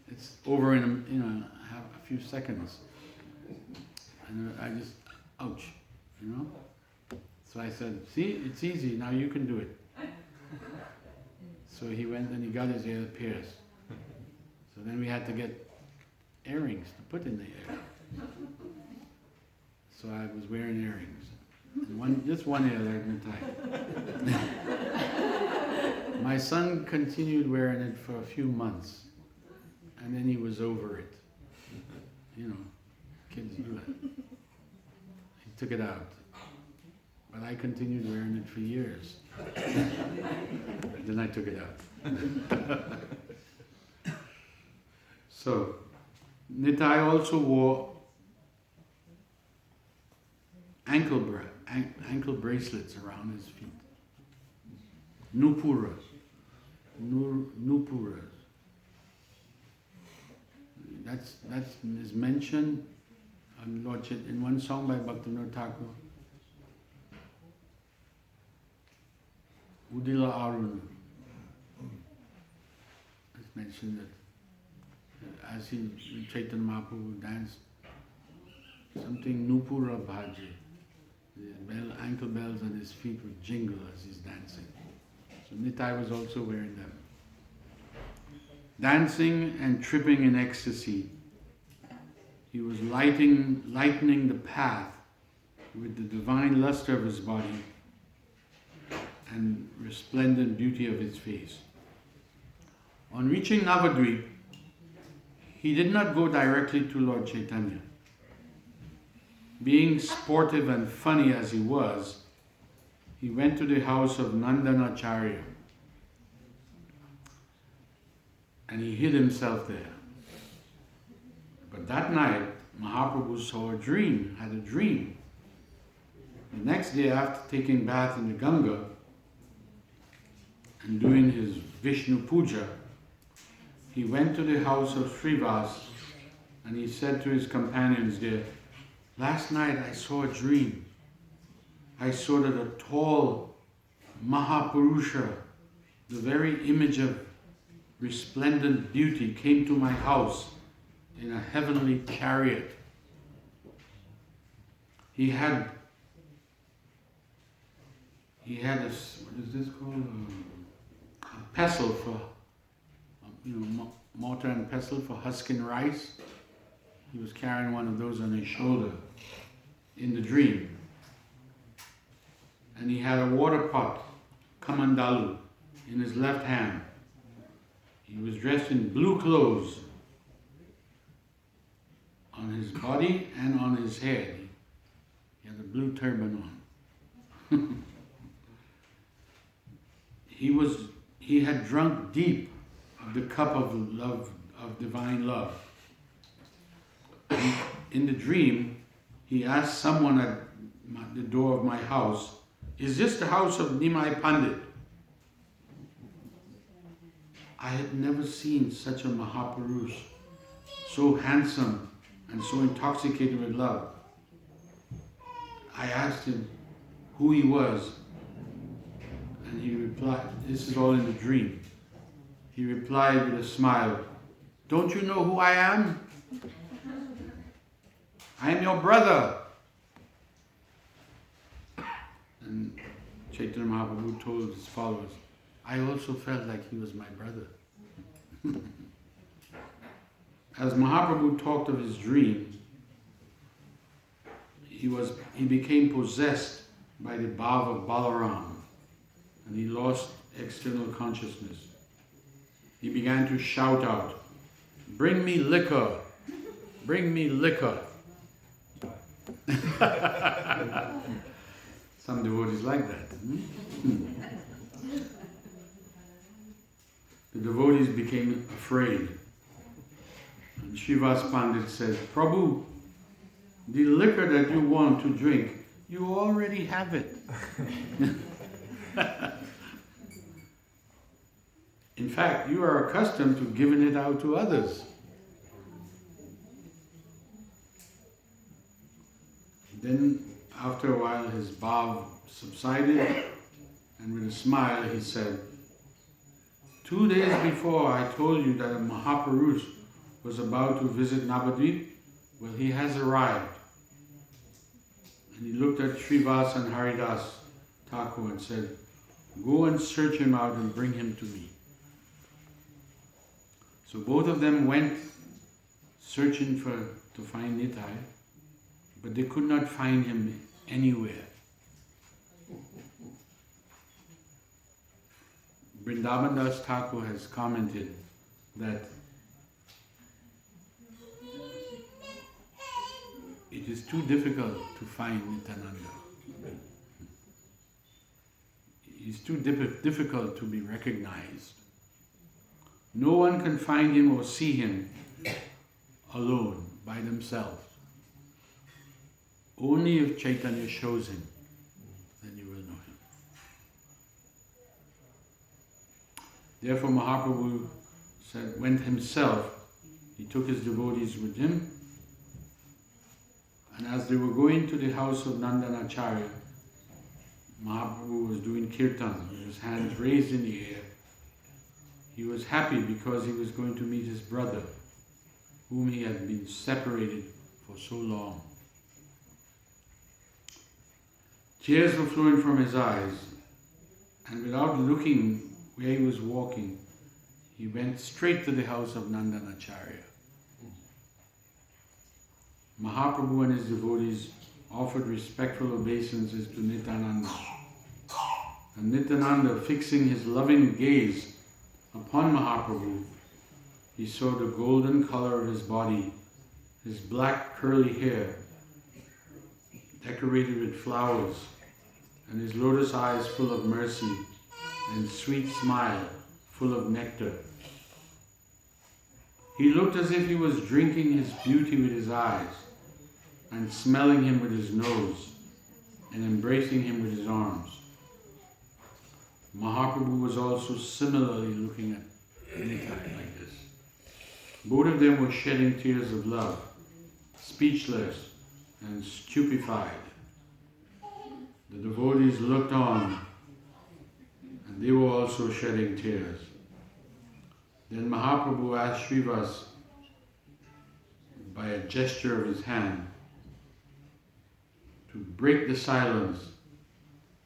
A: it's over in a few seconds. And I just, ouch, So I said, see, it's easy, now you can do it. So he went and he got his ear pierced. So then we had to get earrings to put in the ear. So I was wearing earrings. And just one ear like Nitai. My son continued wearing it for a few months. And then he was over it. Kids do it. He took it out. But I continued wearing it for years. Then I took it out. So, Nitai also wore ankle bracelets around his feet. Nupuras. Nupuras. That is mentioned in one song by Bhaktivinoda Thakur. Udila Aruna. It's mentioned that as Chaitanya Mahaprabhu danced, something Nupura Bhaji. The ankle bells on his feet would jingle as he's dancing. So Nitai was also wearing them. Dancing and tripping in ecstasy, he was lightening the path with the divine luster of his body and resplendent beauty of his face. On reaching Navadvip, he did not go directly to Lord Chaitanya. Being sportive and funny as he was, he went to the house of Nandanacharya and he hid himself there. But that night, Mahaprabhu had a dream. The next day, after taking bath in the Ganga and doing his Vishnu Puja, he went to the house of Srivas and he said to his companions there, last night I saw a dream. I saw that a tall Mahapurusha, the very image of resplendent beauty, came to my house in a heavenly chariot. He had a, what is this called? A pestle for, mortar and pestle for husking rice. He was carrying one of those on his shoulder in the dream. And he had a water pot, kamandalu, in his left hand. He was dressed in blue clothes on his body and on his head. He had a blue turban on. He had drunk deep of the cup of love, of divine love. In the dream, he asked someone at the door of my house, is this the house of Nimai Pandit? I had never seen such a Mahapurush, so handsome and so intoxicated with love. I asked him who he was, and he replied, this is all in the dream. He replied with a smile, don't you know who I am? I am your brother. And Chaitanya Mahaprabhu told his followers, I also felt like he was my brother. As Mahaprabhu talked of his dream, he became possessed by the bhav of Balaram, and he lost external consciousness. He began to shout out, "Bring me liquor! Bring me liquor!" Some devotees like that. The devotees became afraid. And Srivas Pandit said, "Prabhu, the liquor that you want to drink, you already have it." In fact, you are accustomed to giving it out to others. Then, after a while, his bhav subsided, and with a smile he said, 2 days before I told you that a Mahapurush was about to visit Navadvip. Well, he has arrived." And he looked at Srivas and Haridas Thakur and said, "Go and search him out and bring him to me." So both of them went searching to find Nitai, but they could not find him anywhere. Vrindavan Das Thakur has commented that it is too difficult to find Nityananda. It's too difficult to be recognized. No one can find him or see him alone, by themselves. Only if Caitanya shows him, then you will know him. Therefore Mahaprabhu went himself, he took his devotees with him, and as they were going to the house of Nandanacharya, Mahaprabhu was doing kirtan with his hands raised in the air. He was happy because he was going to meet his brother, whom he had been separated for so long. Tears were flowing from his eyes, and without looking where he was walking, he went straight to the house of Nandanacharya. Mahaprabhu and his devotees offered respectful obeisances to Nityananda. And Nityananda, fixing his loving gaze upon Mahaprabhu, he saw the golden color of his body, his black curly hair, decorated with flowers, and his lotus eyes full of mercy, and sweet smile full of nectar. He looked as if he was drinking his beauty with his eyes, and smelling him with his nose, and embracing him with his arms. Mahaprabhu was also similarly looking at Nitai like this. Both of them were shedding tears of love, speechless and stupefied. The devotees looked on, and they were also shedding tears. Then Mahaprabhu asked Srivas, by a gesture of his hand, to break the silence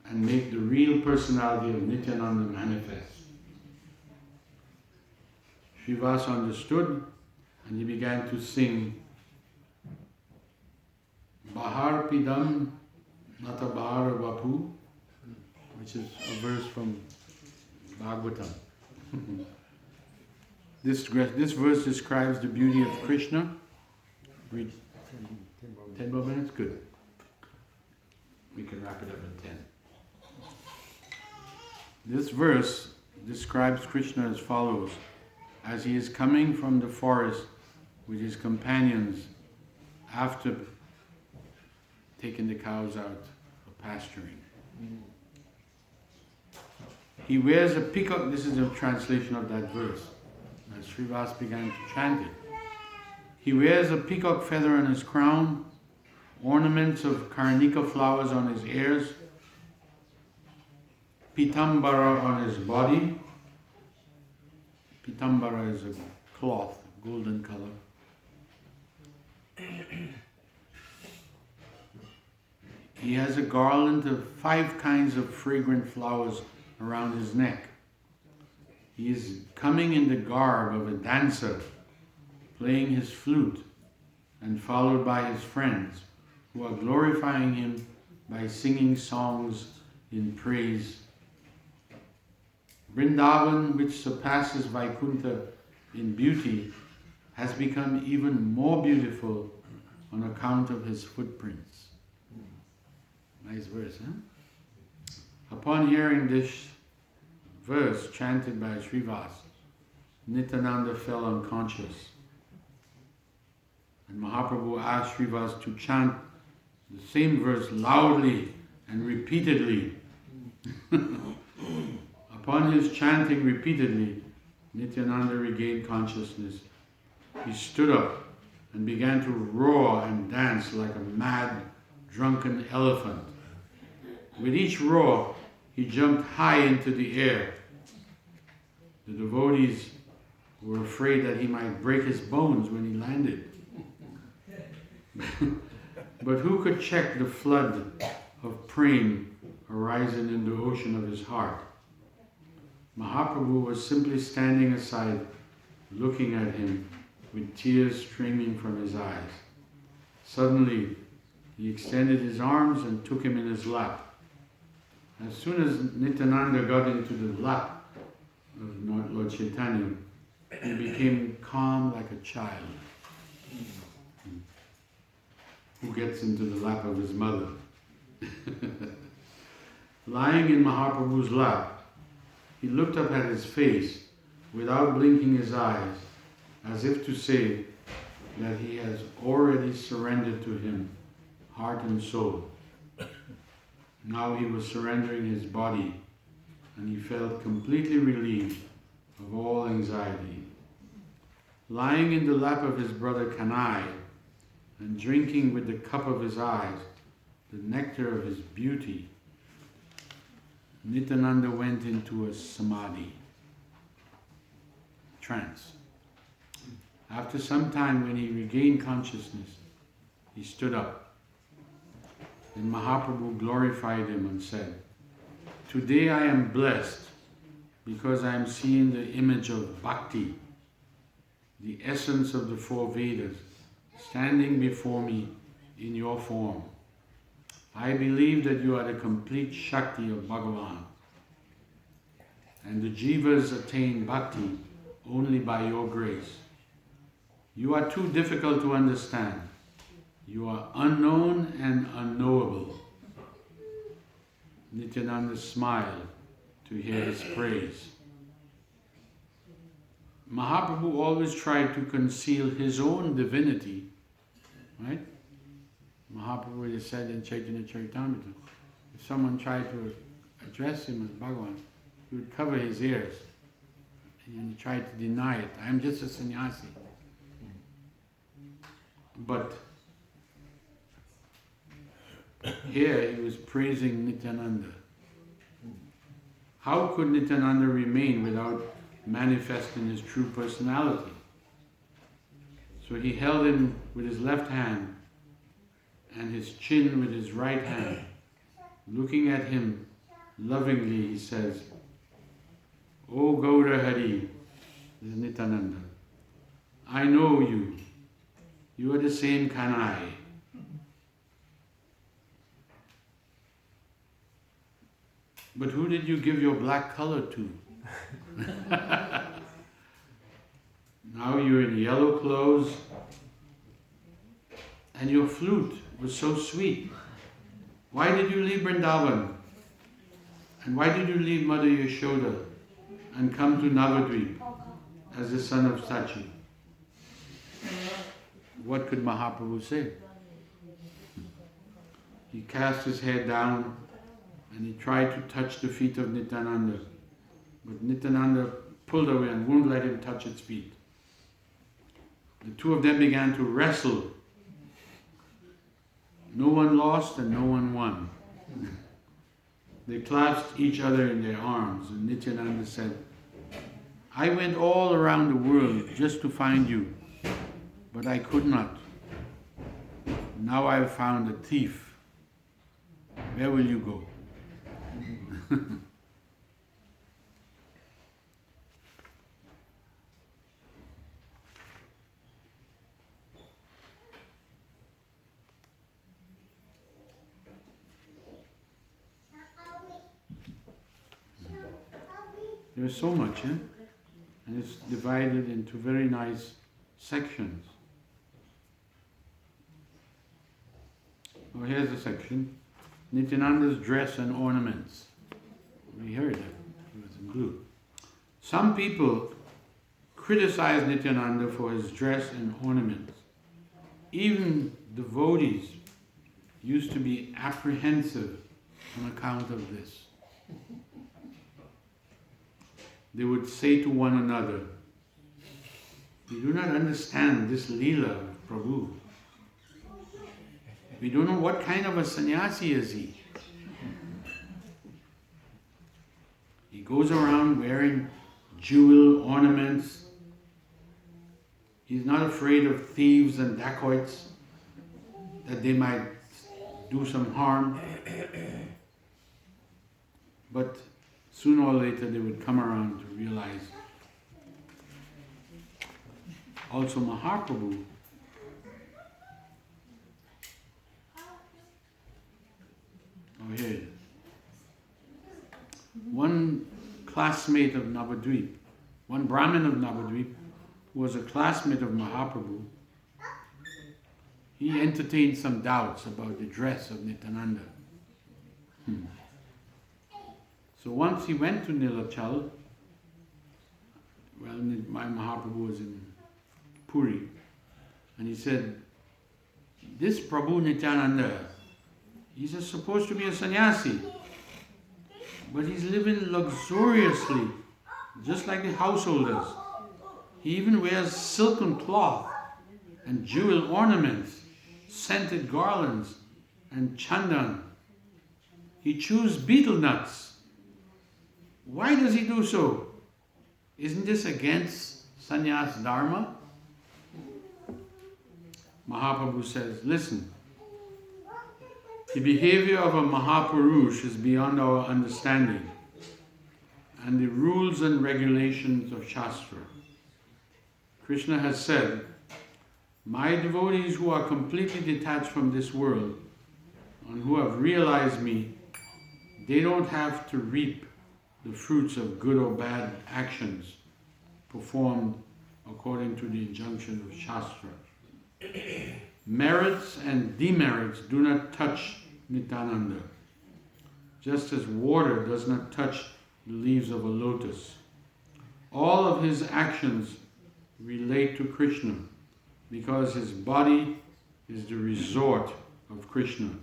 A: and make the real personality of Nityananda manifest. Srivas understood, and he began to sing Bahar Pidam Nata Bahar Vapu, which is a verse from Bhagavatam. This verse describes the beauty of Krishna. Read 10 more minutes? Good. We can wrap it up in 10. This verse describes Krishna as follows: as he is coming from the forest with his companions after taking the cows out for pasturing. He wears a peacock, this is a translation of that verse, as Srivas began to chant it. He wears a peacock feather on his crown, ornaments of karnika flowers on his ears, pitambara on his body. Pitambara is a cloth, golden color. He has a garland of 5 kinds of fragrant flowers around his neck. He is coming in the garb of a dancer, playing his flute, and followed by his friends, who are glorifying him by singing songs in praise. Vrindavan, which surpasses Vaikuntha in beauty, has become even more beautiful on account of his footprints. Nice verse, huh? Upon hearing this verse chanted by Srivas, Nityananda fell unconscious. And Mahaprabhu asked Srivas to chant the same verse loudly and repeatedly. Upon his chanting repeatedly, Nityananda regained consciousness. He stood up and began to roar and dance like a mad, drunken elephant. With each roar, he jumped high into the air. The devotees were afraid that he might break his bones when he landed. But who could check the flood of prema arising in the ocean of his heart? Mahaprabhu was simply standing aside, looking at him with tears streaming from his eyes. Suddenly, he extended his arms and took him in his lap. As soon as Nityananda got into the lap of Lord Caitanya, he became calm like a child who gets into the lap of his mother. Lying in Mahaprabhu's lap, he looked up at his face without blinking his eyes, as if to say that he has already surrendered to him, heart and soul. Now he was surrendering his body, and he felt completely relieved of all anxiety. Lying in the lap of his brother Kanai, and drinking with the cup of his eyes the nectar of his beauty, Nityananda went into a samadhi, trance. After some time, when he regained consciousness, he stood up. Then Mahaprabhu glorified him and said, "Today I am blessed because I am seeing the image of bhakti, the essence of the four Vedas, standing before me in your form. I believe that you are the complete Shakti of Bhagavan, and the Jivas attain bhakti only by your grace. You are too difficult to understand. You are unknown and unknowable." Nityananda smiled to hear his praise. Mahaprabhu always tried to conceal his own divinity, right? Mahaprabhu has said in Chaitanya Charitamrita, if someone tried to address him as Bhagavan, he would cover his ears and he tried to deny it. I'm just a sannyasi. But here he was praising Nityananda. How could Nityananda remain without manifesting his true personality? So he held him with his left hand and his chin with his right hand. Looking at him lovingly, he says, "O Gaura Hari," this is Nityananda, "I know you. You are the same Kanai. But who did you give your black color to? Now you're in yellow clothes, and your flute was so sweet. Why did you leave Vrindavan? And why did you leave Mother Yashoda and come to Navadvip as the son of Sachi?" What could Mahaprabhu say? He cast his head down and he tried to touch the feet of Nityananda. But Nityananda pulled away and wouldn't let him touch its feet. The two of them began to wrestle. No one lost and no one won. They clasped each other in their arms, and Nityananda said, "I went all around the world just to find you, but I could not. Now I have found a thief. Where will you go?" There's so much, and it's divided into very nice sections. Oh, here's a section. Nityananda's dress and ornaments. We heard that. It was in blue. Some people criticize Nityananda for his dress and ornaments. Even devotees used to be apprehensive on account of this. They would say to one another, "We do not understand this Leela of Prabhu. We don't know what kind of a sannyasi is he. He goes around wearing jewel ornaments. He's not afraid of thieves and dacoits, that they might do some harm." But sooner or later they would come around to realize. Also Mahaprabhu, oh here it is. One classmate of Navadvip, one Brahmin of Navadvip, who was a classmate of Mahaprabhu, he entertained some doubts about the dress of Nityananda. So once he went to Nilachal, well, my Mahaprabhu was in Puri, and he said, "This Prabhu Nityananda, he's supposed to be a sannyasi, but he's living luxuriously, just like the householders. He even wears silken cloth and jewel ornaments, scented garlands and chandan. He chews betel nuts. Why does he do so? Isn't this against sannyas dharma?" Mahaprabhu says, "Listen, the behavior of a Mahapurush is beyond our understanding and the rules and regulations of Shastra. Krishna has said, 'My devotees who are completely detached from this world and who have realized me, they don't have to reap the fruits of good or bad actions performed according to the injunction of Shastra. Merits and demerits do not touch Nityananda, just as water does not touch the leaves of a lotus. All of his actions relate to Krishna because his body is the resort of Krishna.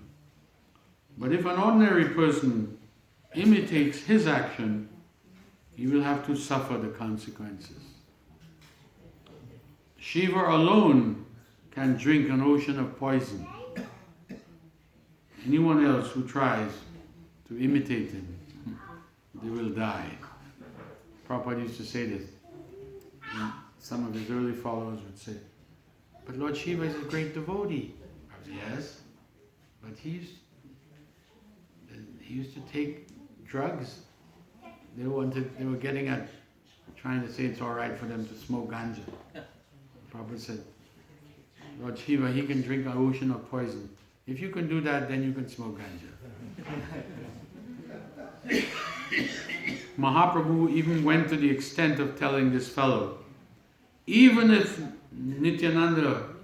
A: But if an ordinary person imitates his action, he will have to suffer the consequences. Shiva alone can drink an ocean of poison. Anyone else who tries to imitate him, they will die." Prabhupada used to say this. And some of his early followers would say, "But Lord Shiva is a great devotee." I said, "Yes, but he used to take drugs. They were getting at trying to say it's all right for them to smoke ganja." Prabhupada said, "Lord Shiva, he can drink an ocean of poison. If you can do that, then you can smoke ganja." Mahaprabhu even went to the extent of telling this fellow, even if Nityananda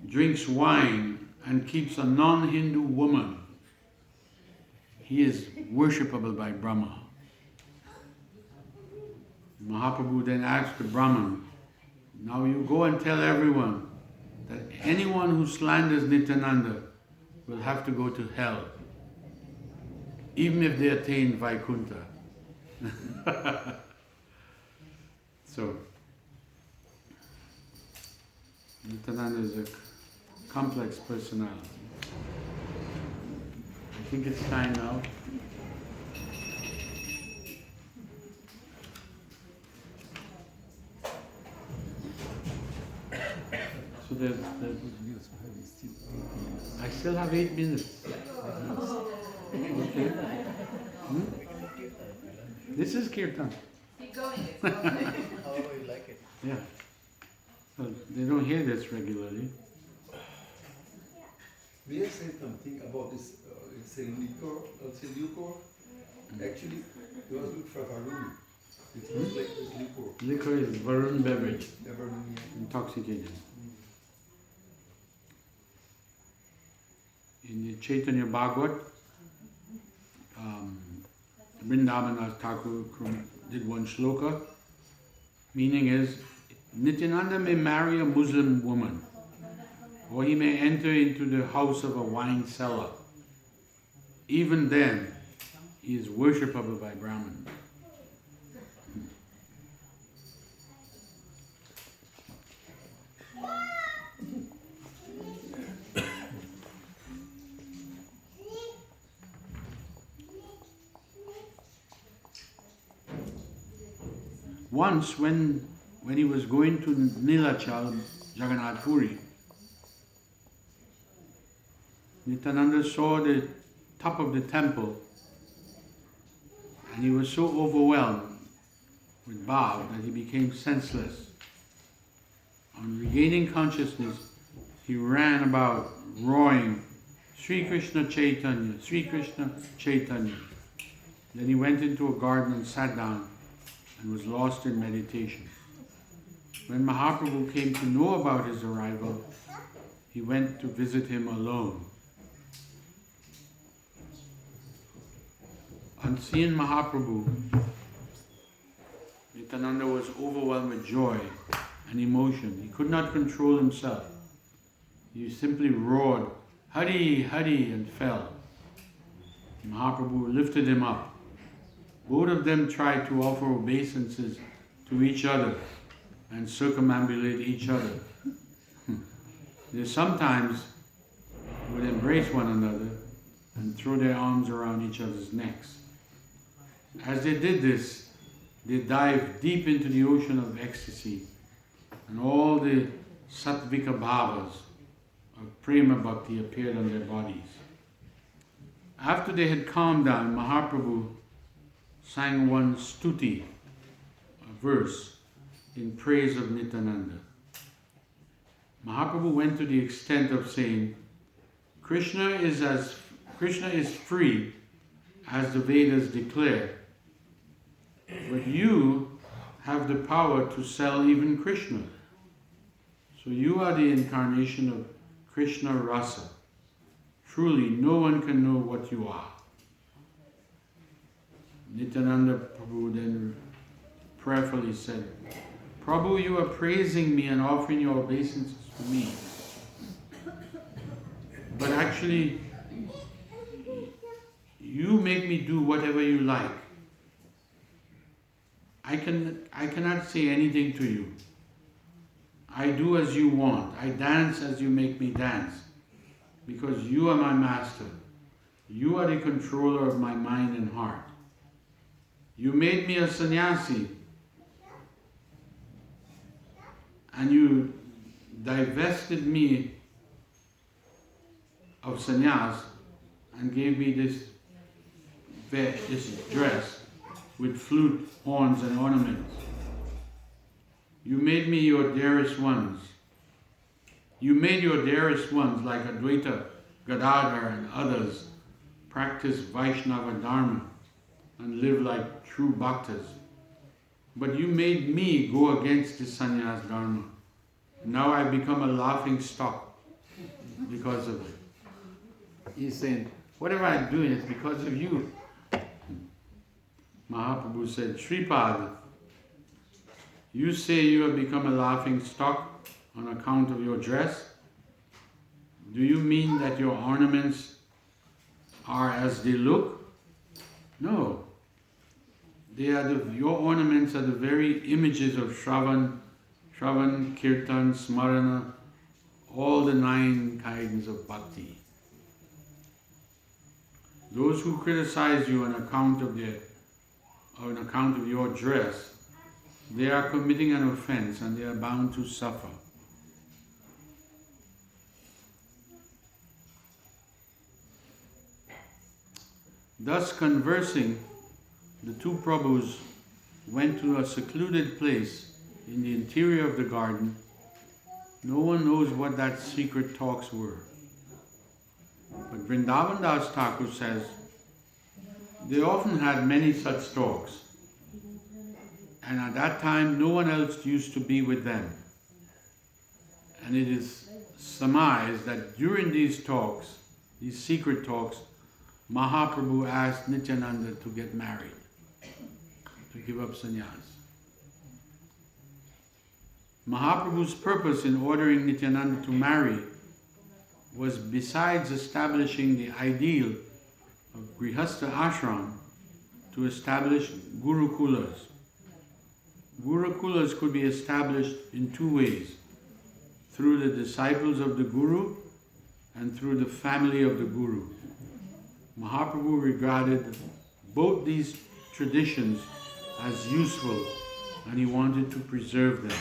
A: drinks wine and keeps a non-Hindu woman, he is worshipable by Brahma. Mahaprabhu then asked the Brahman, "Now you go and tell everyone that anyone who slanders Nityananda will have to go to hell, even if they attain Vaikuntha." So, Nityananda is a complex personality. I think it's time now. So I still have 8 minutes. Okay. This is Kirtan.
C: Keep going. It's okay.
D: However you like it.
A: Yeah. So they don't hear this regularly.
D: We have said something about this liquor. Actually, it was good for Varuni. It looks like this liquor.
A: Liquor is Varun beverage,
D: Never knew.
A: intoxicating. In the Caitanya Bhagavat, Vrindavan Thakur did one shloka. Meaning is, Nityananda may marry a Muslim woman, or he may enter into the house of a wine cellar. Even then, he is worshipable by Brahmins. Once, when he was going to Nilachal, Jagannath Puri, Nityananda saw the top of the temple and he was so overwhelmed with bhav that he became senseless. On regaining consciousness, he ran about roaring, Sri Krishna Caitanya, Sri Krishna Caitanya. Then he went into a garden and sat down and was lost in meditation. When Mahaprabhu came to know about his arrival, he went to visit him alone. On seeing Mahaprabhu, Nityananda was overwhelmed with joy and emotion. He could not control himself. He simply roared, Hari, Hari, and fell. Mahaprabhu lifted him up. Both of them tried to offer obeisances to each other and circumambulate each other. They sometimes would embrace one another and throw their arms around each other's necks. As they did this, they dived deep into the ocean of ecstasy, and all the sattvika bhavas of prema bhakti appeared on their bodies. After they had calmed down, Mahaprabhu sang one stuti, a verse, in praise of Nityananda. Mahaprabhu went to the extent of saying, Krishna is free, as the Vedas declare, but you have the power to sell even Krishna. So you are the incarnation of Krishna Rasa. Truly, no one can know what you are. Nityananda Prabhu then prayerfully said, Prabhu, you are praising me and offering your obeisances to me. But actually, you make me do whatever you like. I cannot say anything to you. I do as you want. I dance as you make me dance. Because you are my master. You are the controller of my mind and heart. You made me a sannyasi. And you divested me of sannyas and gave me this dress with flute, horns and ornaments. You made me your dearest ones. You made your dearest ones like Advaita, Gadadhar and others practice Vaishnava Dharma and live like true bhaktas. But you made me go against the sannyas dharma. Now I become a laughing stock because of it. He's saying, whatever I'm doing is because of you. Mahaprabhu said, Shripad, you say you have become a laughing stock on account of your dress? Do you mean that your ornaments are as they look? No. Your ornaments are the very images of Shravan, Kirtan, Smarana, all the 9 kinds of bhakti. Those who criticize you on account of your dress, they are committing an offense and they are bound to suffer. Thus conversing, the two Prabhus went to a secluded place in the interior of the garden. No one knows what that secret talks were. But Vrindavan Das Thakur says, they often had many such talks. And at that time, no one else used to be with them. And it is surmised that during these talks, these secret talks, Mahaprabhu asked Nityananda to get married, to give up sannyas. Mahaprabhu's purpose in ordering Nityananda to marry was, besides establishing the ideal of Grihastha ashram, to establish Gurukulas. Gurukulas could be established in two ways: through the disciples of the Guru and through the family of the Guru. Mahaprabhu regarded both these traditions as useful, and he wanted to preserve them.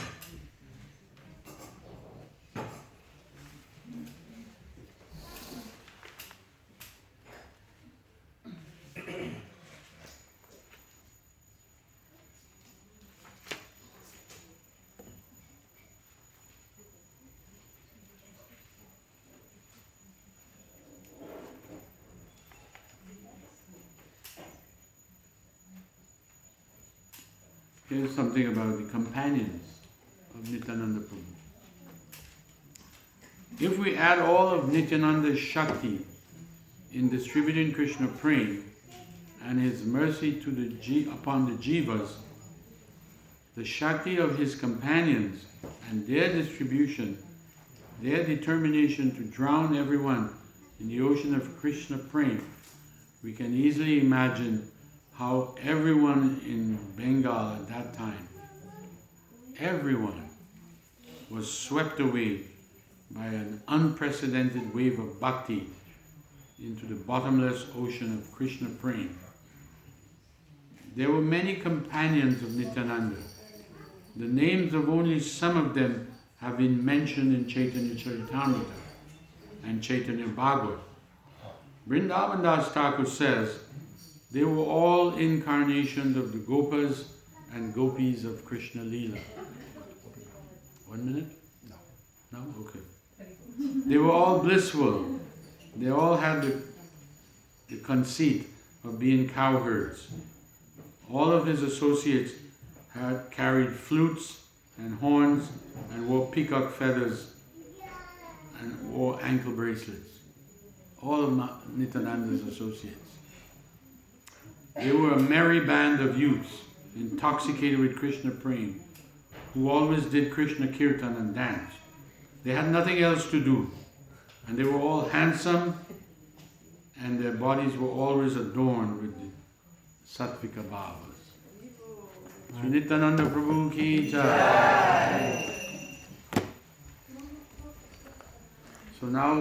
A: Here's something about the companions of Nityananda Prabhu. If we add all of Nityananda's Shakti in distributing Krishna Prem and his mercy to upon the Jivas, the Shakti of his companions and their distribution, their determination to drown everyone in the ocean of Krishna Prem, we can easily imagine how everyone in Bengal at that time, everyone was swept away by an unprecedented wave of bhakti into the bottomless ocean of Krishna Prem. There were many companions of Nityananda. The names of only some of them have been mentioned in Caitanya Charitamrita and Chaitanya Bhagavat. Vrindavan Das Thakur says, they were all incarnations of the Gopas and Gopis of Krishna Leela. 1 minute? No? No? Okay. They were all blissful. They all had the conceit of being cowherds. All of his associates had carried flutes and horns and wore peacock feathers and wore ankle bracelets. All of Nityananda's associates. They were a merry band of youths, intoxicated with Krishna Prem, who always did Krishna Kirtan and dance. They had nothing else to do, and they were all handsome, and their bodies were always adorned with the Sattvika Bhavas. Sri Nityananda Prabhu ki jai. So now